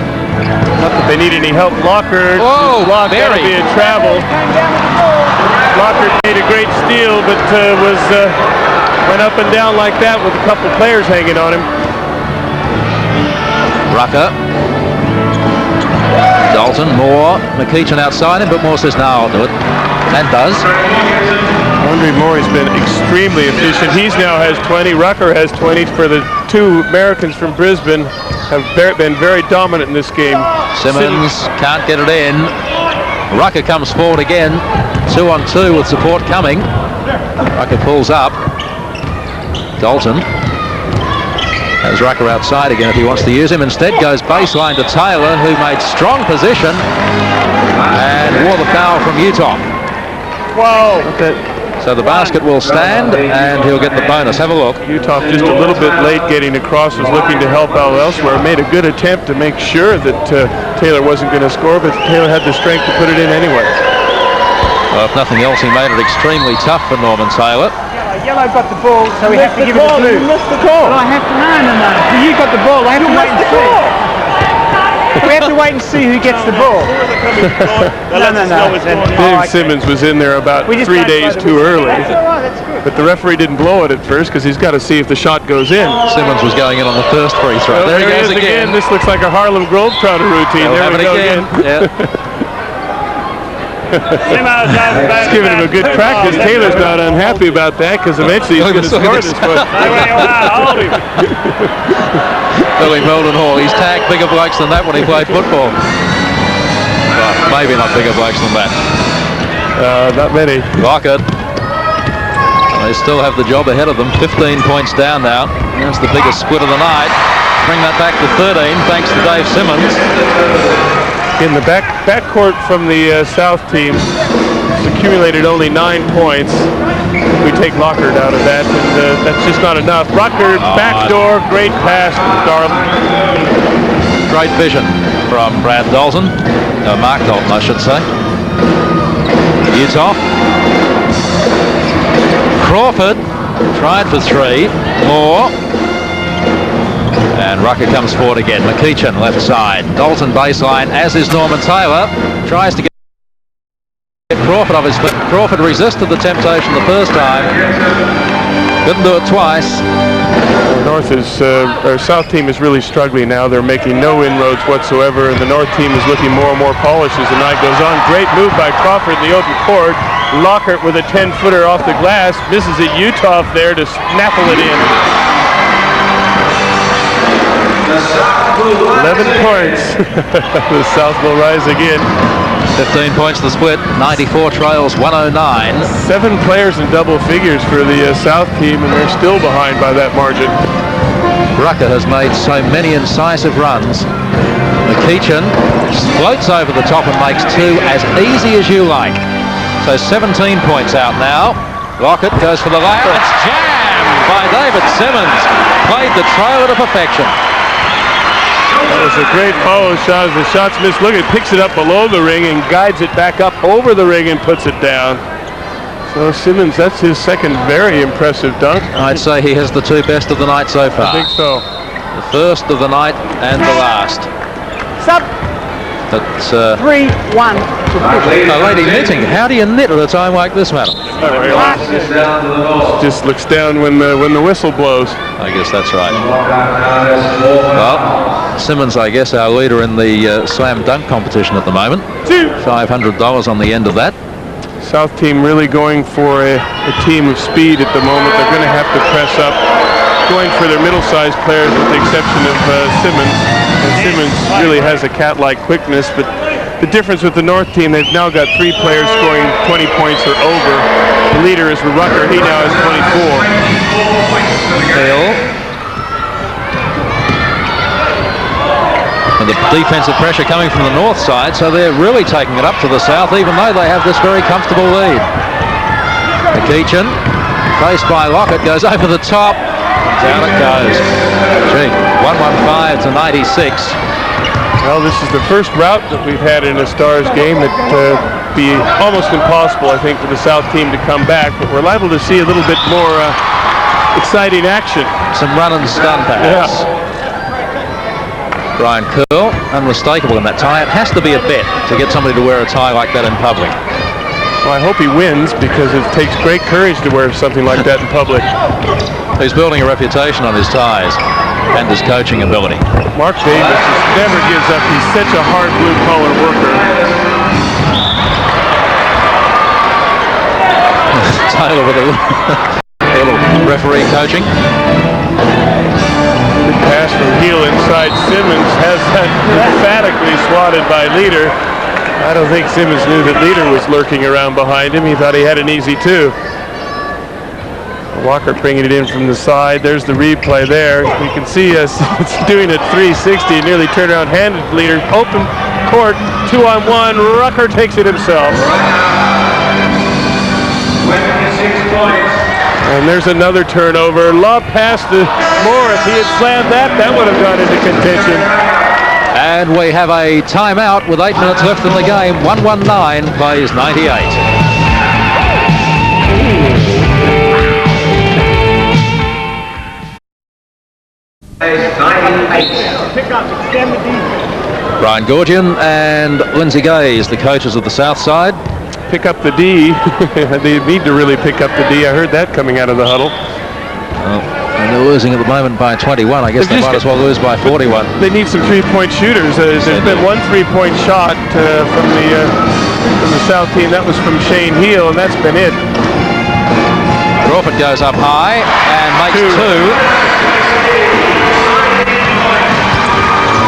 not that they need any help. Lockhart is blocked. That'll be a travel. Lockhart made a great steal, but went up and down like that with a couple players hanging on him. Rucker. Dalton, Moore, McEachin outside him, but Moore says, no, I'll do it. And does. Andre Moore has been extremely efficient. He's now has 20. Rucker has 20. For the two Americans from Brisbane have been very dominant in this game. Simmons can't get it in. Rucker comes forward again. 2-on-2 with support coming. Rucker pulls up. Dalton has Rucker outside again if he wants to use him. Instead goes baseline to Taylor, who made strong position and wore the foul from Utah. Whoa! So the basket will stand and he'll get the bonus. Have a look. Utah just a little bit late getting across, was looking to help out elsewhere. Made a good attempt to make sure that Taylor wasn't going to score, but Taylor had the strength to put it in anyway. Well, if nothing else, he made it extremely tough for Norman Taylor. Yellow got the ball, so we have to give it to you. You missed the call. Well, I have to know. You got the ball. I have to wait and see. We have to wait and see who gets the ball. No. Dave Simmons was in there about 3 days too early. But the referee didn't blow it at first because he's got to see if the shot goes in. Simmons was going in on the first free throw. Well, there he goes again. This looks like a Harlem Globetrotter routine. There we go again. Yeah. It's giving him a good practice. Taylor's not unhappy about that because eventually he's going to score this one. Billy Mildenhall, he's tagged bigger blokes than that when he played football. Well, maybe not bigger blokes than that. Not many. Lockhart. They still have the job ahead of them. 15 points down now. That's the biggest split of the night. Bring that back to 13 thanks to Dave Simmons. In the backcourt from the South team, it's accumulated only 9 points. We take Lockhart out of that, and that's just not enough. Rucker, backdoor, great pass from Darling. Great vision from Brad Dalton. Mark Dalton, I should say. Utah. Crawford tried for 3. Moore. And Rucker comes forward again. McEachin left side. Dalton baseline, as is Norman Taylor. Tries to get Crawford off his foot. Crawford resisted the temptation the first time. Couldn't do it twice. Our South team is really struggling now. They're making no inroads whatsoever, and the North team is looking more and more polished as the night goes on. Great move by Crawford in the open court. Lockhart with a 10-footer off the glass. Misses it. Utah there to snaffle it in. 11 points. The South will rise again. 15 points the split. 94 trails 109. 7 players in double figures for the South team, and they're still behind by that margin. Rucker has made so many incisive runs. McEachin floats over the top and makes 2 as easy as you like. So 17 points out now. Lockhart goes for the layup. It's jammed by David Simmons. Played the trailer to perfection. That was a great follow shot as the shot's missed. Look, it picks it up below the ring and guides it back up over the ring and puts it down. So Simmons, that's his second very impressive dunk. I'd say he has the 2 best of the night so far. I think so. The first of the night and the last. Sub. That's 3-1. Lady Knitting, how do you knit at a time like this, madam? Just looks down when the whistle blows. I guess that's right. Well, Simmons, I guess, our leader in the slam dunk competition at the moment. $500 on the end of that. South team really going for a team of speed at the moment. They're going to have to press up, going for their middle-sized players with the exception of Simmons. And Simmons really has a cat-like quickness, but the difference with the North team, they've now got 3 players scoring 20 points or over. The leader is Rucker. He now has 24. Hill. And the defensive pressure coming from the north side, so they're really taking it up to the south, even though they have this very comfortable lead. McEachin, faced by Lockett, goes over the top. Down it goes. Gee, 115 to 96. Well, this is the first rout that we've had in a Stars game that be almost impossible, I think, for the South team to come back. But we're liable to see a little bit more exciting action. Some run and stun, perhaps. Yeah. Brian Curl, unmistakable in that tie. It has to be a bet to get somebody to wear a tie like that in public. Well, I hope he wins, because it takes great courage to wear something like that in public. He's building a reputation on his ties and his coaching ability. Mark Davis just never gives up. He's such a hard blue-collar worker. Taylor with a little referee coaching. Good pass from Heel inside. Simmons has that emphatically swatted by Leader. I don't think Simmons knew that Leader was lurking around behind him. He thought he had an easy two. Walker bringing it in from the side. There's the replay there. You can see it's doing it 360. Nearly turned around, handed Leader. Open court, 2-on-1. Rucker takes it himself. And there's another turnover. Lob pass to Moore. If he had slammed that, that would have gone into contention. And we have a timeout with 8 minutes left in the game. 119 plays 98. Brian Gourgian and Lindsay Gaze, the coaches of the South Side. Pick up the D. They need to really pick up the D. I heard that coming out of the huddle. And they're losing at the moment by 21. I guess they might as well lose by 41. They need some three-point shooters. There's been one three-point shot from the South team. That was from Shane Heel, and that's been it. Crawford goes up high and makes two.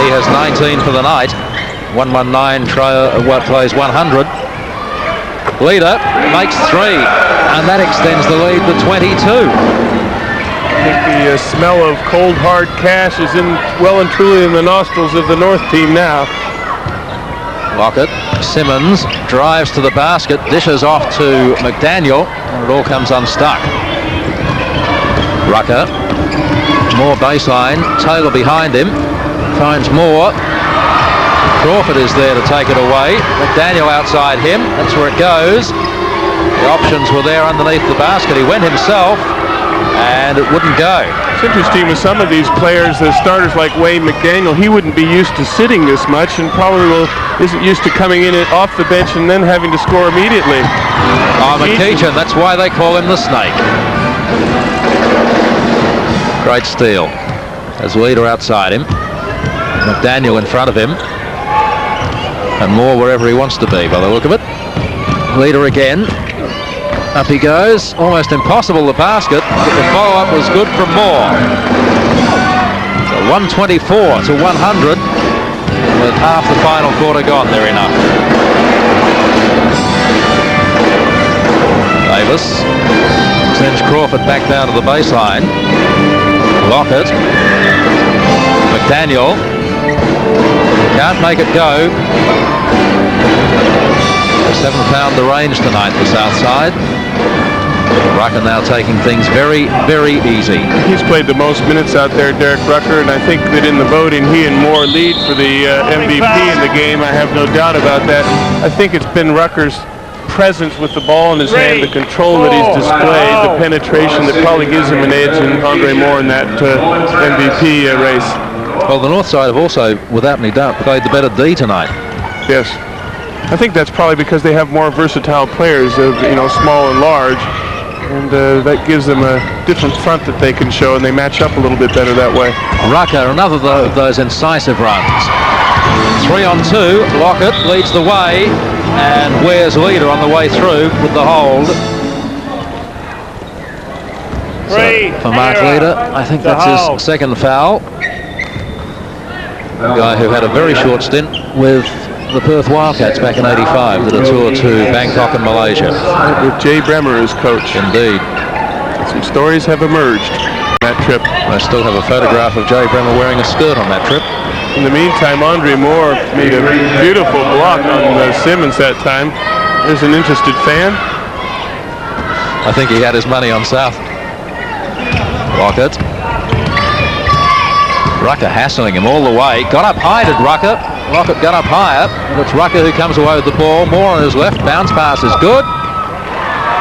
He has 19 for the night. 119 plays 100. Leader makes three, and that extends the lead to 22. I think the smell of cold hard cash is well and truly in the nostrils of the North team now. Lockett, Simmons drives to the basket, dishes off to McDaniel, and it all comes unstuck. Rucker, Moore baseline, Taylor behind him, finds Moore. Crawford is there to take it away. McDaniel outside him, that's where it goes. The options were there underneath the basket. He went himself, and it wouldn't go. It's interesting with some of these players, the starters like Wayne McDaniel, he wouldn't be used to sitting this much, and probably isn't used to coming in off the bench and then having to score immediately. Oh, McEachin, that's why they call him the Snake. Great steal. As Leader outside him. McDaniel in front of him. And Moore wherever he wants to be by the look of it. Leader again. Up he goes. Almost impossible, the basket. But the follow-up was good from Moore. So 124 to 100. With half the final quarter gone, they're enough. Davis sends Crawford back down to the baseline. Lockett. McDaniel. Can't make it go. 7-pounder range tonight, the South Side. Rucker now taking things very, very easy. He's played the most minutes out there, Derek Rucker, and I think that in the voting, he and Moore lead for the MVP in the game. I have no doubt about that. I think it's been Rucker's presence with the ball in his hand, the control that he's displayed, the penetration that probably gives him an edge in Andre Moore in that MVP race. Well, the North Side have also, without any doubt, played the better D tonight. Yes. I think that's probably because they have more versatile players, small and large, and that gives them a different front that they can show, and they match up a little bit better that way. Rucker, another of those incisive runs. 3-on-2, Lockett leads the way, and wears Leader on the way through with the hold. So for Mark Leader, I think that's his second foul. A guy who had a very short stint with the Perth Wildcats back in '85, did a tour to Bangkok and Malaysia. With Jay Bremer as coach. Indeed. Some stories have emerged. that trip. I still have a photograph of Jay Bremmer wearing a skirt on that trip. In the meantime, Andre Moore made a beautiful block on Simmons that time. There's an interested fan. I think he had his money on South. Lockett. Rucker hassling him all the way. Got up high, did Rucker. Lockett got up higher. It's Rucker who comes away with the ball. Moore on his left. Bounce pass is good.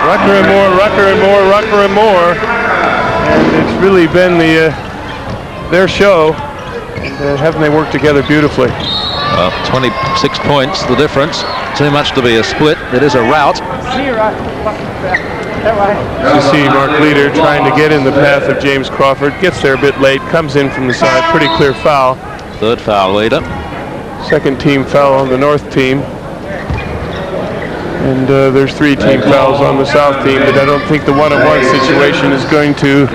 Rucker and Moore, Rucker and Moore, Rucker and Moore. And it's really been their show. And haven't they worked together beautifully? 26 points, the difference. Too much to be a split. It is a rout. You see Mark Leader trying to get in the path of James Crawford. Gets there a bit late. Comes in from the side. Pretty clear foul. Third foul, Leader. Second team foul on the North team. And there's 3 team fouls on the South team, but I don't think the one-on-one situation is going to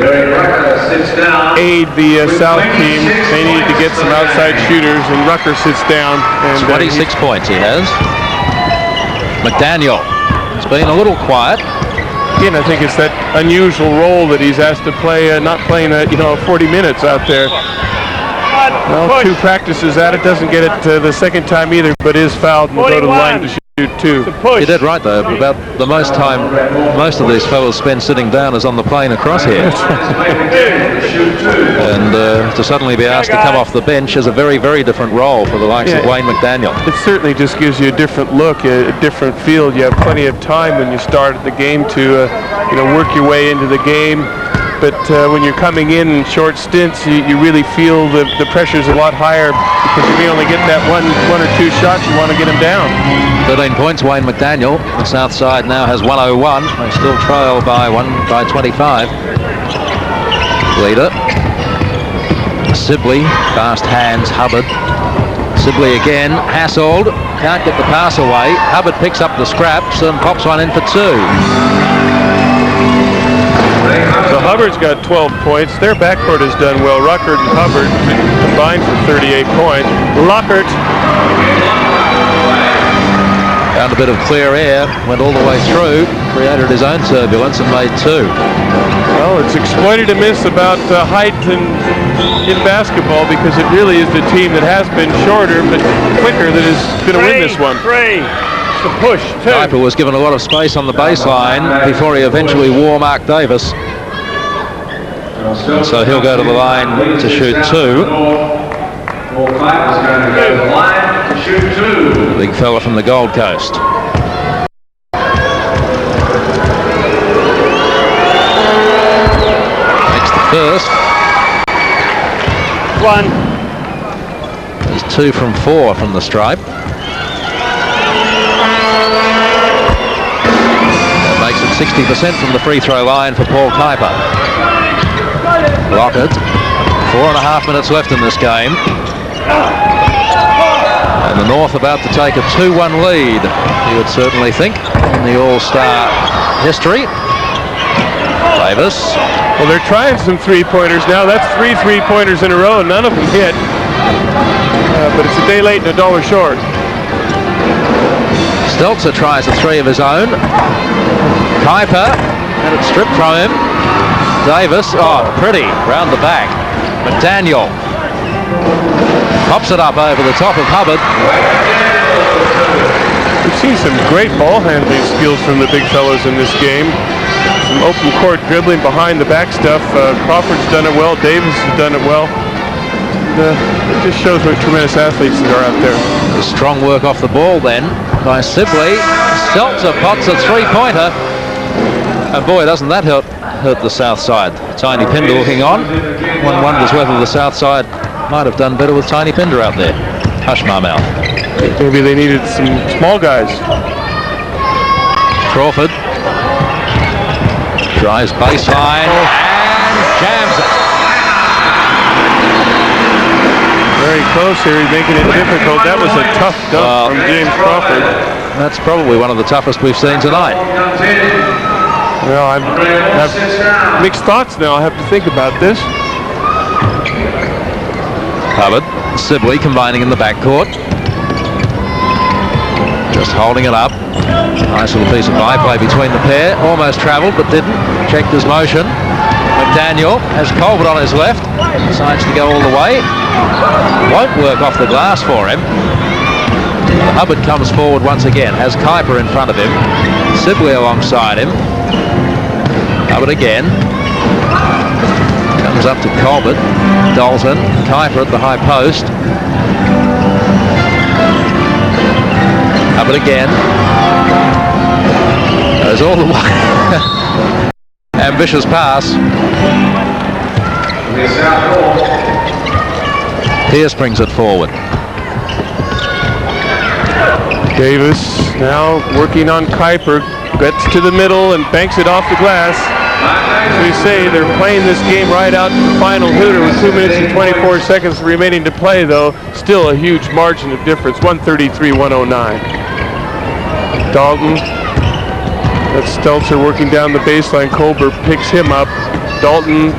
aid the South team. They need to get some outside shooters, and Rucker sits down. And 26 points he has. McDaniel. It's been a little quiet. Again, I think it's that unusual role that he's asked to play, not playing 40 minutes out there. Well, 2 practices at it, doesn't get it the second time either, but is fouled and will go to the line to shoot 2. He did right though. About the most time most of these fellows spend sitting down is on the plane across here. And to suddenly be asked to come off the bench is a very, very different role for the likes of Wayne McDaniel. It certainly just gives you a different look, a different feel. You have plenty of time when you start at the game to work your way into the game. But when you're coming in short stints, you really feel the pressure's a lot higher because you may only get that one or 2 shots. You want to get them down. 13 points, Wayne McDaniel. The South side now has 101. They still trail by 25. Leader. Sibley, fast hands, Hubbard. Sibley again, hassled. Can't get the pass away. Hubbard picks up the scraps and pops one in for 2. So Hubbard's got 12 points. Their backcourt has done well. Ruckert and Hubbard combined for 38 points. Lockert found a bit of clear air, went all the way through, created his own turbulence and made 2. Well, it's exploited a miss about height in basketball because it really is the team that has been shorter but quicker that is going to win this one. 3. The push, 2. Piper was given a lot of space on the baseline before he eventually wore Mark Davis. So he'll go to the line to shoot 2. The big fella from the Gold Coast. Makes the first. 1. He's 2 from 4 from the stripe. That makes it 60% from the free throw line for Paul Kuiper. Lockett, 4.5 minutes left in this game. And the North about to take a 2-1 lead, you would certainly think, in the All-Star history. Davis. Well, they're trying some 3-pointers now. That's 3 3-pointers in a row. None of them hit. But it's a day late and $1 short. Stelzer tries a 3 of his own. Kuiper had it stripped from him. Davis, pretty, round the back. McDaniel pops it up over the top of Hubbard. We've seen some great ball handling skills from the big fellows in this game. Some open court dribbling behind the back stuff. Crawford's done it well. Davis has done it well. It just shows what tremendous athletes there are out there. Strong work off the ball then by Sibley. Stelzer pots a 3-pointer. And boy, doesn't that hurt the South side. Tiny Pinder looking on. One wonders whether the South side might have done better with Tiny Pinder out there. Hush my mouth. Maybe they needed some small guys. Crawford drives baseline and jams it. Very close here. He's making it difficult. That was a tough dunk from James Crawford. That's probably one of the toughest we've seen tonight. Well, I have mixed thoughts now. I have to think about this. Hubbard, Sibley combining in the backcourt. Just holding it up. Nice little piece of byplay between the pair. Almost travelled but didn't. Checked his motion. McDaniel has Colbert on his left, decides to go all the way. Won't work off the glass for him. Hubbard comes forward once again, has Kuiper in front of him, Sibley alongside him. Hubbard again. Comes up to Colbert, Dalton, Kuiper at the high post. Hubbard again. Goes all the way. Ambitious pass. Pearce brings it forward. Davis now working on Kuiper, gets to the middle and banks it off the glass. As we say, they're playing this game right out to the final hooter with 2 minutes and 24 seconds remaining to play, though. Still a huge margin of difference, 133-109. Dalton, that's Stelzer working down the baseline. Colbert picks him up. Dalton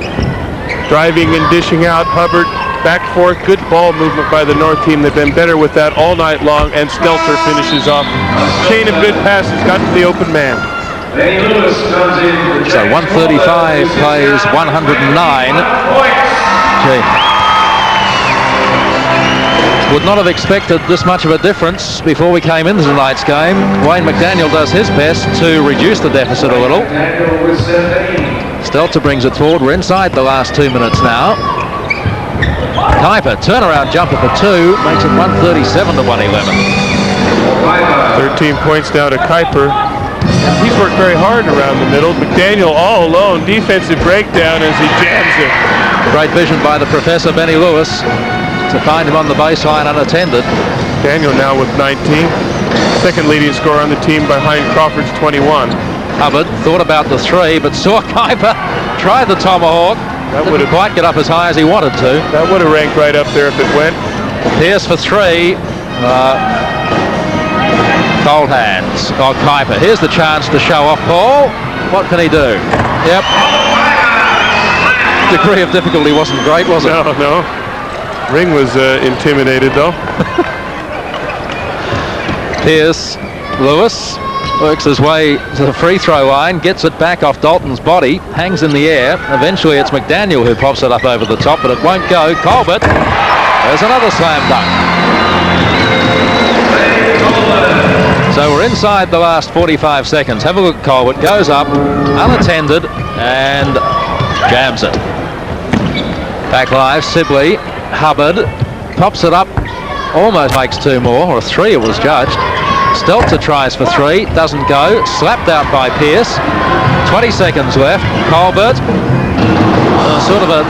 driving and dishing out. Hubbard back forth. Good ball movement by the North team. They've been better with that all night long, and Stelzer finishes off. Chain of good passes got to the open man. So 135 plays 109. Would not have expected this much of a difference before we came into tonight's game. Wayne McDaniel does his best to reduce the deficit a little. Stelzer brings it forward. We're inside the last 2 minutes now. Kuiper, turnaround jumper for 2, makes it 137-111. 13 points now to Kuiper. He's worked very hard around the middle. McDaniel all alone. Defensive breakdown as he jams it. Great vision by the professor, Benny Lewis, to find him on the baseline unattended. Daniel now with 19. Second leading scorer on the team behind Crawford's 21. Hubbard thought about the 3, but saw Kuiper try the tomahawk. That wouldn't quite get up as high as he wanted to. That would have ranked right up there if it went. Pearce for 3. Cold hands. Oh, Kuiper. Here's the chance to show off Paul. What can he do? Yep. Degree of difficulty wasn't great, was it? No. Ring was intimidated, though. Pearce, Lewis works his way to the free throw line, gets it back off Dalton's body, hangs in the air. Eventually it's McDaniel who pops it up over the top, but it won't go. Colbert, there's another slam dunk. So we're inside the last 45 seconds. Have a look at Colbert, goes up, unattended, and jams it. Back live, Sibley, Hubbard, pops it up, almost makes 2 more, or 3 it was judged. Stelzer tries for 3, doesn't go, slapped out by Pearce. 20 seconds left. Colbert, sort of a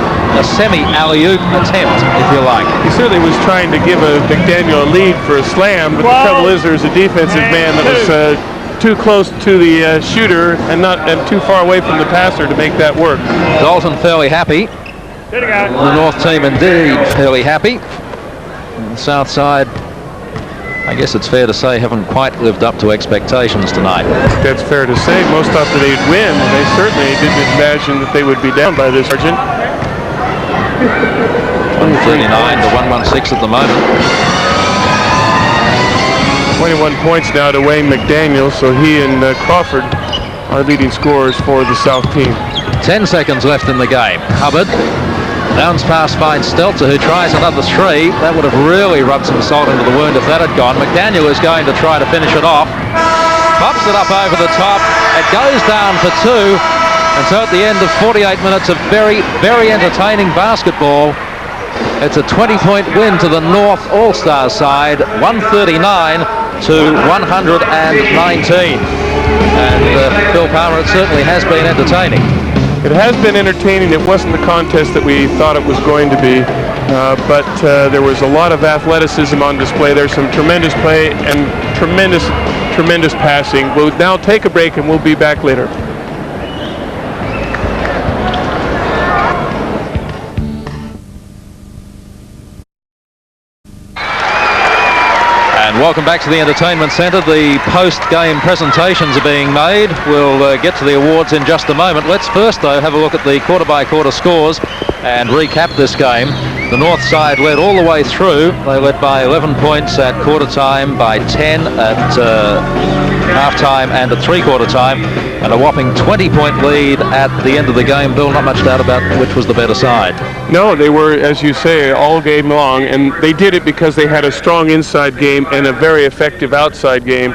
semi-alley-oop attempt, if you like. He certainly was trying to give McDaniel a lead for a slam, but the trouble is there's a defensive man that was too close to the shooter and too far away from the passer to make that work. Dalton fairly happy. The North team indeed fairly happy. And the South side, I guess it's fair to say, haven't quite lived up to expectations tonight. That's fair to say. Most thought that they'd win. They certainly didn't imagine that they would be down by this margin. 139 to 116 at the moment. 21 points now to Wayne McDaniel, so he and Crawford are leading scorers for the South team. 10 seconds left in the game. Hubbard, bounce pass finds Stelzer, who tries another 3. That would have really rubbed some salt into the wound if that had gone. McDaniel is going to try to finish it off. Pops it up over the top. It goes down for 2. And so at the end of 48 minutes of very, very entertaining basketball, it's a 20-point win to the North All-Stars side, 139 to 119. And Phil Palmer, it certainly has been entertaining. It has been entertaining. It wasn't the contest that we thought it was going to be, but there was a lot of athleticism on display. There's some tremendous play and tremendous passing. We'll now take a break and we'll be back later. Welcome back to the Entertainment Centre. The post-game presentations are being made. We'll get to the awards in just a moment. Let's first, though, have a look at the quarter-by-quarter scores and recap this game. The North side led all the way through. They led by 11 points at quarter time, by 10 at half-time and at three-quarter time, and a whopping 20-point lead at the end of the game. Bill, not much doubt about which was the better side. No, they were, as you say, all game long, and they did it because they had a strong inside game and a very effective outside game.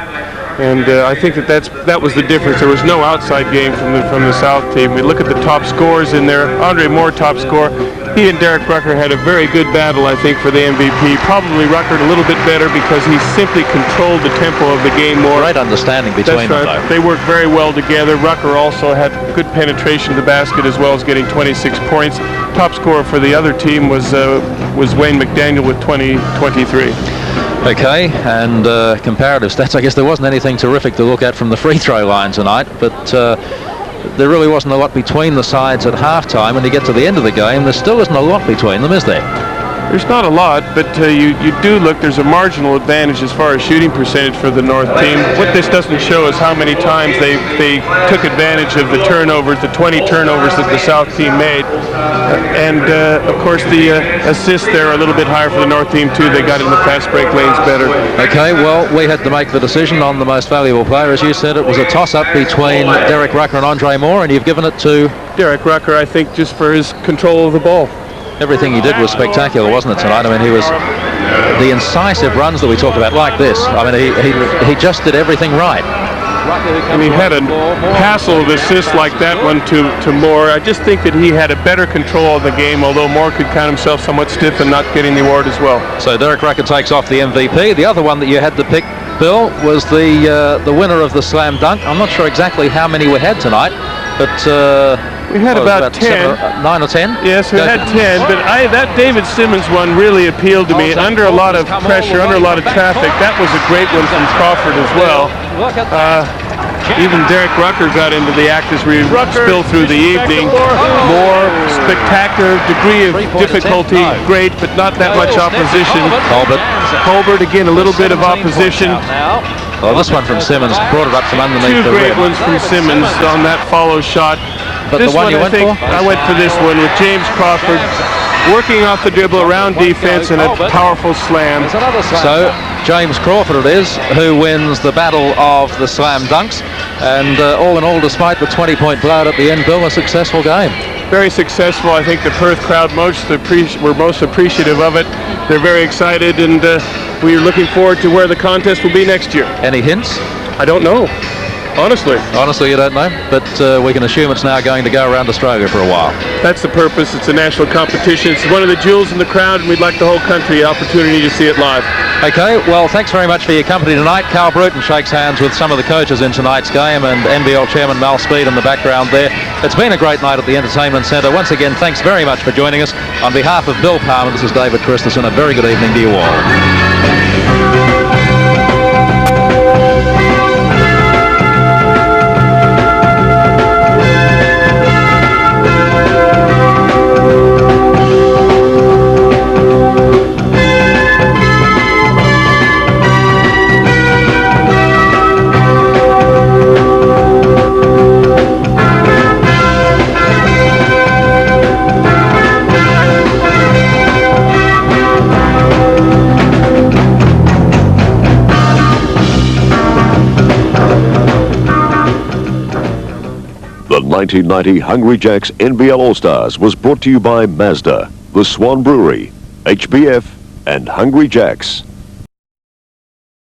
And I think that was the difference. There was no outside game from the South team. We look at the top scorers in there. Andre Moore, top scorer. He and Derek Rucker had a very good battle, I think, for the MVP. Probably Rucker a little bit better because he simply controlled the tempo of the game more. Great understanding between them, though. They worked very well together. Rucker also had good penetration to the basket as well as getting 26 points. Top scorer for the other team was Wayne McDaniel with 23. Okay, and comparative stats. I guess there wasn't anything terrific to look at from the free throw line tonight, but there really wasn't a lot between the sides at halftime. When you get to the end of the game, there still isn't a lot between them, is there? There's not a lot, but you do look, there's a marginal advantage as far as shooting percentage for the North team. What this doesn't show is how many times they took advantage of the turnovers, the 20 turnovers that the South team made. And of course the assists there are a little bit higher for the North team too. They got in the fast break lanes better. Okay, well, we had to make the decision on the most valuable player. As you said, it was a toss-up between Derek Rucker and Andre Moore, and you've given it to Derek Rucker, I think, just for his control of the ball. Everything he did was spectacular, wasn't it, tonight? I mean, he was the incisive runs that we talked about like this. I mean, he just did everything right. And he had a hassle of assists like that one to Moore. I just think that he had a better control of the game, although Moore could count himself somewhat stiff and not getting the award as well. So Derek Rucker takes off the MVP. The other one that you had to pick, Bill, was the winner of the slam dunk. I'm not sure exactly how many we had tonight, but we had about 10. 9 or 10? Yes, we had 10, but that David Simmons one really appealed to me. Under a lot of pressure, under a lot of traffic, that was a great one from Crawford as well. Even Derek Rucker got into the act as we spilled through the evening. More spectacular, degree of difficulty, great, but not that much opposition. Colbert, again, a little bit of opposition. Well, this one from Simmons brought it up from underneath the rim. Two great ones from Simmons on that follow shot. But this the one you went for? I went for this one with James Crawford working off the dribble around defense and a powerful slam. So James Crawford it is who wins the battle of the slam dunks, and all in all, despite the 20-point blowout at the end, Bill, a successful game. Very successful. I think the Perth crowd were most appreciative of it. They're very excited, and we're looking forward to where the contest will be next year. Any hints? I don't know. Honestly, you don't know, but we can assume it's now going to go around Australia for a while. That's the purpose. It's a national competition. It's one of the jewels in the crowd, and we'd like the whole country the opportunity to see it live. Okay, well, thanks very much for your company tonight. Carl Bruton shakes hands with some of the coaches in tonight's game, and NBL Chairman Mal Speed in the background there. It's been a great night at the Entertainment Centre. Once again, thanks very much for joining us. On behalf of Bill Palmer, this is David Christensen. A very good evening to you all. The 1990 Hungry Jacks NBL All-Stars was brought to you by Mazda, the Swan Brewery, HBF, and Hungry Jacks.